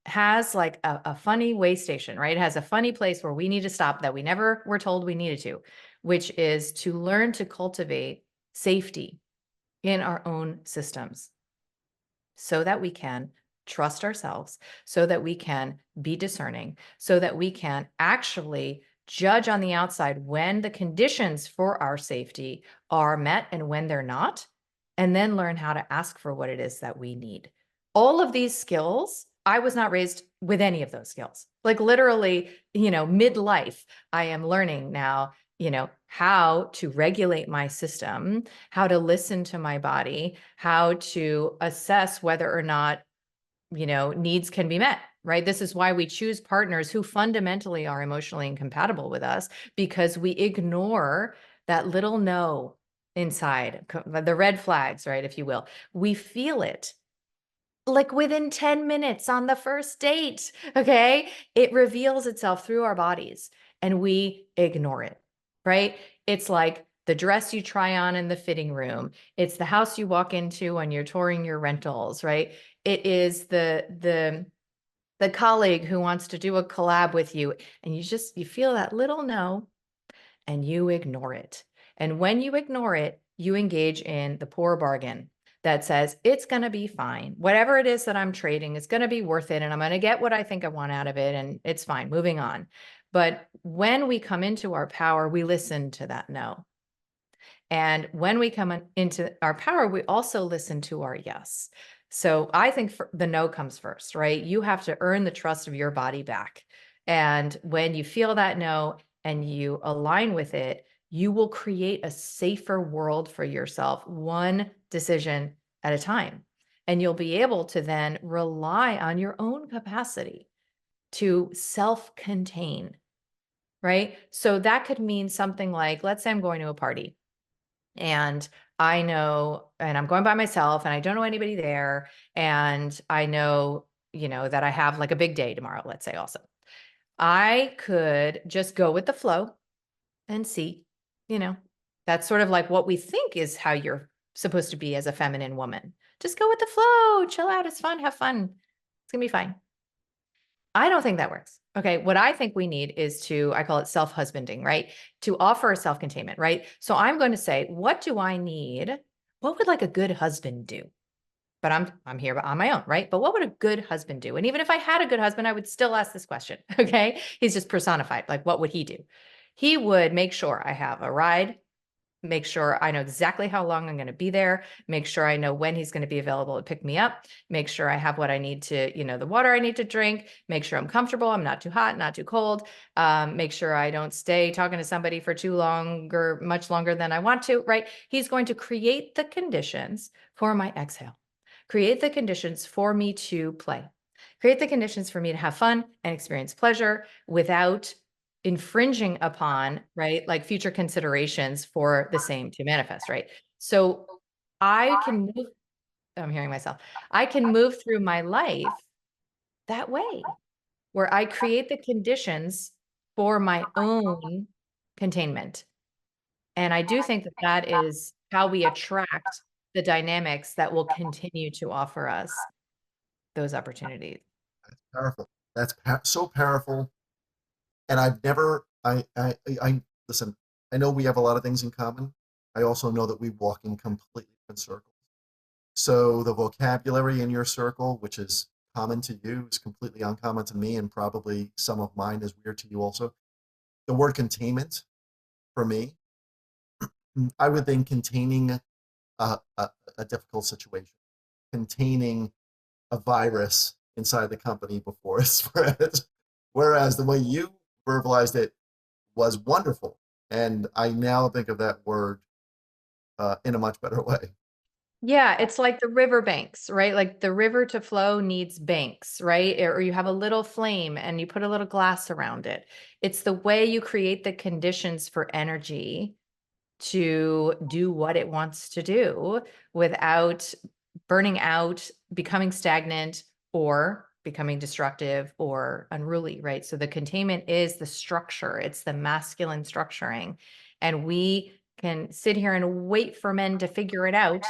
has like a funny way station, right? It has a funny place where we need to stop that we never were told we needed to, which is to learn to cultivate safety in our own systems so that we can trust ourselves, so that we can be discerning, so that we can actually judge on the outside when the conditions for our safety are met and when they're not, and then learn how to ask for what it is that we need. All of these skills, I was not raised with any of those skills. Like literally, midlife, I am learning now, how to regulate my system, how to listen to my body, how to assess whether or not, needs can be met, right? This is why we choose partners who fundamentally are emotionally incompatible with us, because we ignore that little no inside, the red flags, right? If you will, we feel it like within 10 minutes on the first date. Okay. It reveals itself through our bodies and we ignore it, right? It's like the dress you try on in the fitting room. It's the house you walk into when you're touring your rentals, right? It is the colleague who wants to do a collab with you and you feel that little no and you ignore it. And when you ignore it, you engage in the poor bargain that says, it's going to be fine. Whatever it is that I'm trading, it's going to be worth it. And I'm going to get what I think I want out of it. And it's fine, moving on. But when we come into our power, we listen to that no. And when we come into our power, we also listen to our yes. So I think the no comes first, right? You have to earn the trust of your body back. And when you feel that no and you align with it, you will create a safer world for yourself, one decision at a time. And you'll be able to then rely on your own capacity to self-contain, right? So that could mean something like, let's say I'm going to a party and I know, and I'm going by myself and I don't know anybody there. And I know, that I have like a big day tomorrow, let's say also. I could just go with the flow and see, you know, that's sort of like what we think is how you're supposed to be as a feminine woman. Just go with the flow, chill out. It's fun. Have fun. It's going to be fine. I don't think that works. Okay. What I think we need is I call it self-husbanding, right? To offer self-containment, right? So I'm going to say, what do I need? What would like a good husband do? But I'm here on my own, right? But what would a good husband do? And even if I had a good husband, I would still ask this question. Okay. He's just personified. Like, what would he do? He would make sure I have a ride, make sure I know exactly how long I'm going to be there, make sure I know when he's going to be available to pick me up, make sure I have what I need to, the water I need to drink, make sure I'm comfortable, I'm not too hot, not too cold, make sure I don't stay talking to somebody for too long or much longer than I want to, right? He's going to create the conditions for my exhale, create the conditions for me to play, create the conditions for me to have fun and experience pleasure without infringing upon, right, like future considerations for the same to manifest, right? So I can move, I'm hearing myself, I can move through my life that way, where I create the conditions for my own containment. And I do think that that is how we attract the dynamics that will continue to offer us those opportunities. That's powerful. That's so powerful. And I've never, I listen. I know we have a lot of things in common. I also know that we walk in completely different circles. So the vocabulary in your circle, which is common to you, is completely uncommon to me, and probably some of mine is weird to you also. The word containment for me, I would think containing a difficult situation, containing a virus inside the company before it spread. Whereas the way you verbalized it was wonderful. And I now think of that word in a much better way. Yeah, it's like the river banks, right? Like the river to flow needs banks, right? Or you have a little flame and you put a little glass around it. It's the way you create the conditions for energy to do what it wants to do without burning out, becoming stagnant, or becoming destructive or unruly, right? So the containment is the structure, it's the masculine structuring. And we can sit here and wait for men to figure it out,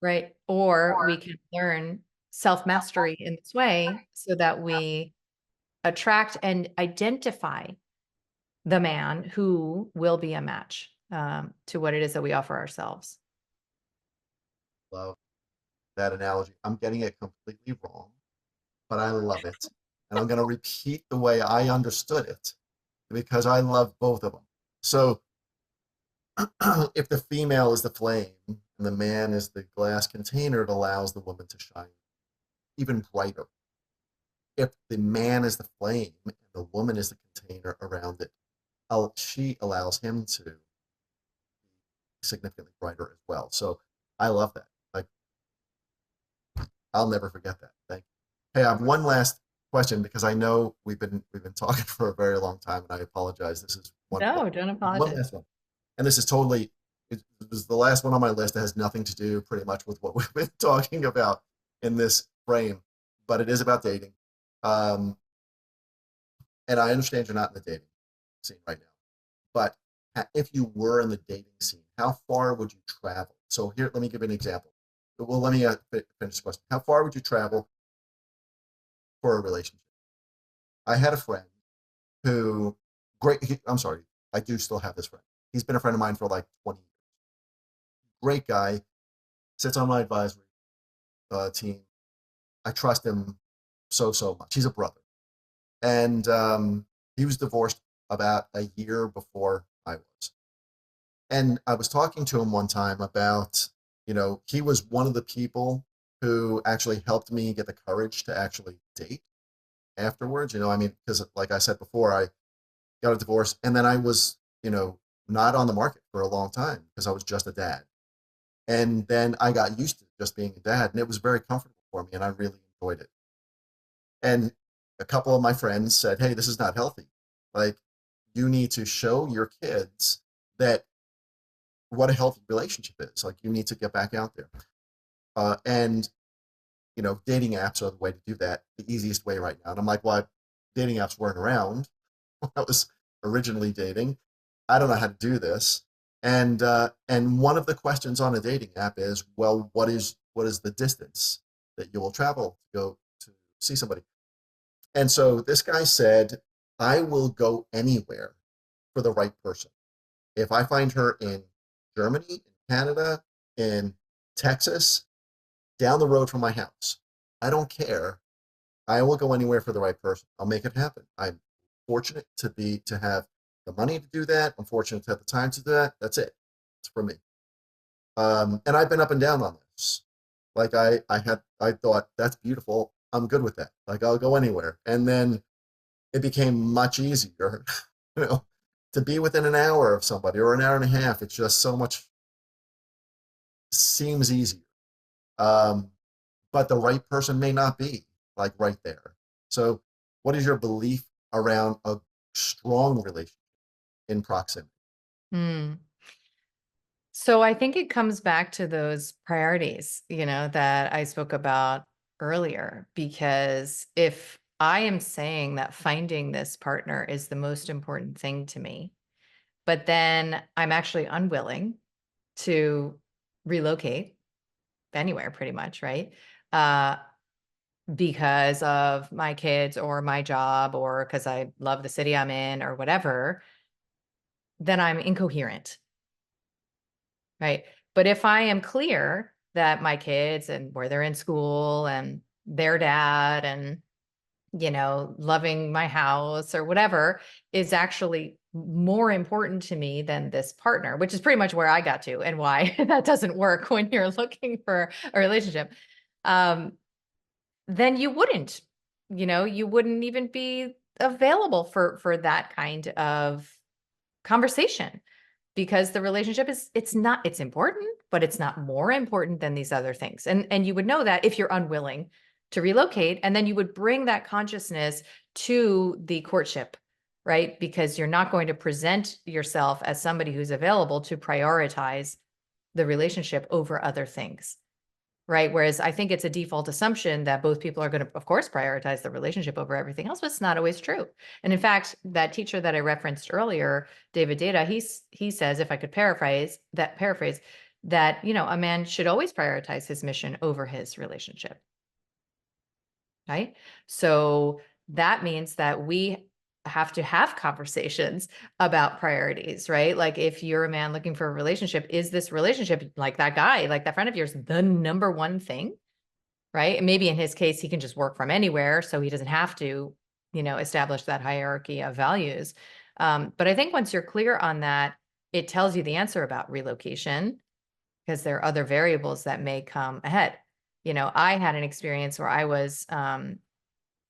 right? Or we can learn self mastery in this way so that we attract and identify the man who will be a match to what it is that we offer ourselves. Love that analogy. I'm getting it completely wrong, but I love it. And I'm going to repeat the way I understood it because I love both of them. So if the female is the flame and the man is the glass container, it allows the woman to shine even brighter. If the man is the flame and the woman is the container around it, she allows him to be significantly brighter as well. So I love that. Like, I'll never forget that. Thank you. Hey, I have one last question because I know we've been talking for a very long time, and I apologize. This is No, don't one apologize. last one, and this is totally it was the last one on my list. It has nothing to do pretty much with what we've been talking about in this frame, but it is about dating. Um, and I understand you're not in the dating scene right now, but if you were in the dating scene, how far would you travel? So here, let me give you an example. Well, let me finish the question. How far would you travel for a relationship? I had a friend who, I'm sorry, I do still have this friend. He's been a friend of mine for like 20 years. Great guy, sits on my advisory team. I trust him so much. He's a brother. And he was divorced about a year before I was. And I was talking to him one time about, he was one of the people who actually helped me get the courage to actually date afterwards. I mean, because like I said before, I got a divorce and then I was, not on the market for a long time because I was just a dad. And then I got used to just being a dad and it was very comfortable for me and I really enjoyed it. And a couple of my friends said, "Hey, this is not healthy. Like, you need to show your kids that what a healthy relationship is. Like, you need to get back out there." And dating apps are the way to do that, the easiest way right now. And I'm like, "Well, dating apps weren't around when I was originally dating. I don't know how to do this." And one of the questions on a dating app is, well, what is the distance that you will travel to go to see somebody? And so this guy said, I will go anywhere for the right person. If I find her in Germany, in Canada, in Texas, down the road from my house, I don't care. I will go anywhere for the right person. I'll make it happen. I'm fortunate to have the money to do that. I'm fortunate to have the time to do that. That's it. It's for me. And I've been up and down on this. Like I thought that's beautiful. I'm good with that. Like I'll go anywhere. And then it became much easier, you know, to be within an hour of somebody or an hour and a half. It's just so much seems easier. Um, but the right person may not be like right there. So, what is your belief around a strong relationship in proximity? Hmm. So I think it comes back to those priorities, that I spoke about earlier, because if I am saying that finding this partner is the most important thing to me, but then I'm actually unwilling to relocate anywhere pretty much, right? Uh, because of my kids or my job or because I love the city I'm in or whatever, then I'm incoherent. Right. But if I am clear that my kids and where they're in school and their dad and, loving my house or whatever is actually more important to me than this partner, which is pretty much where I got to and why that doesn't work when you're looking for a relationship, um, then you wouldn't even be available for that kind of conversation, because the relationship it's important, but it's not more important than these other things. And you would know that if you're unwilling to relocate, and then you would bring that consciousness to the courtship, right? Because you're not going to present yourself as somebody who's available to prioritize the relationship over other things. Right. Whereas I think it's a default assumption that both people are going to, of course, prioritize the relationship over everything else, but it's not always true. And in fact, that teacher that I referenced earlier, David Data, he says, if I could paraphrase that, a man should always prioritize his mission over his relationship. Right. So that means that we have to have conversations about priorities, right? Like if you're a man looking for a relationship, is this relationship, like that guy, like that friend of yours, the number one thing? Right. And maybe in his case, he can just work from anywhere, so he doesn't have to, establish that hierarchy of values. But I think once you're clear on that, it tells you the answer about relocation, because there are other variables that may come ahead. I had an experience where I was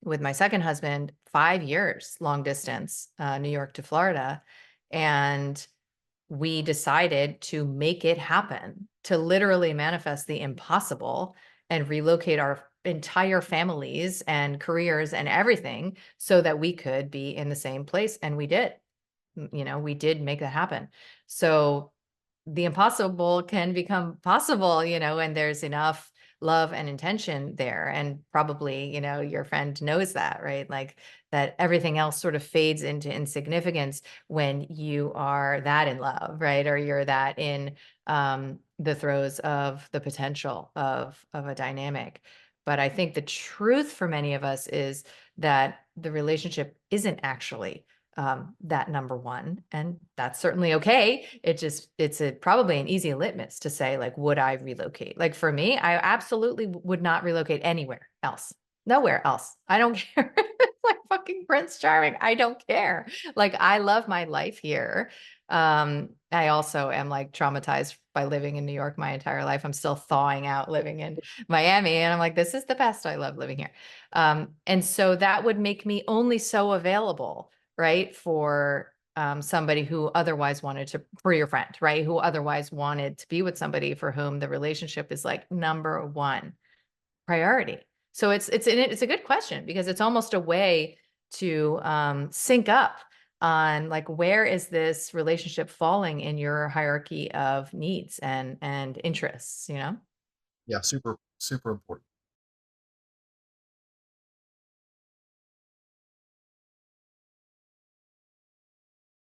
with my second husband 5 years, long distance, New York to Florida. And we decided to make it happen, to literally manifest the impossible and relocate our entire families and careers and everything so that we could be in the same place. And we did. We did make that happen. So the impossible can become possible, and there's enough love and intention there. And probably, your friend knows that, right? Like that everything else sort of fades into insignificance when you are that in love, right? Or you're that in the throes of the potential of a dynamic. But I think the truth for many of us is that the relationship isn't actually that number one. And that's certainly okay. It's probably an easy litmus to say, like, would I relocate? Like for me, I absolutely would not relocate anywhere else. Nowhere else. I don't care. It's like fucking Prince Charming. I don't care. Like I love my life here. I also am like traumatized by living in New York my entire life. I'm still thawing out living in Miami. And I'm like, this is the best. I love living here. And so that would make me only so available, right? For somebody who otherwise for your friend, right? Who otherwise wanted to be with somebody for whom the relationship is like number one priority. So it's a good question, because it's almost a way to sync up on like, where is this relationship falling in your hierarchy of needs and interests, Yeah, super, super important.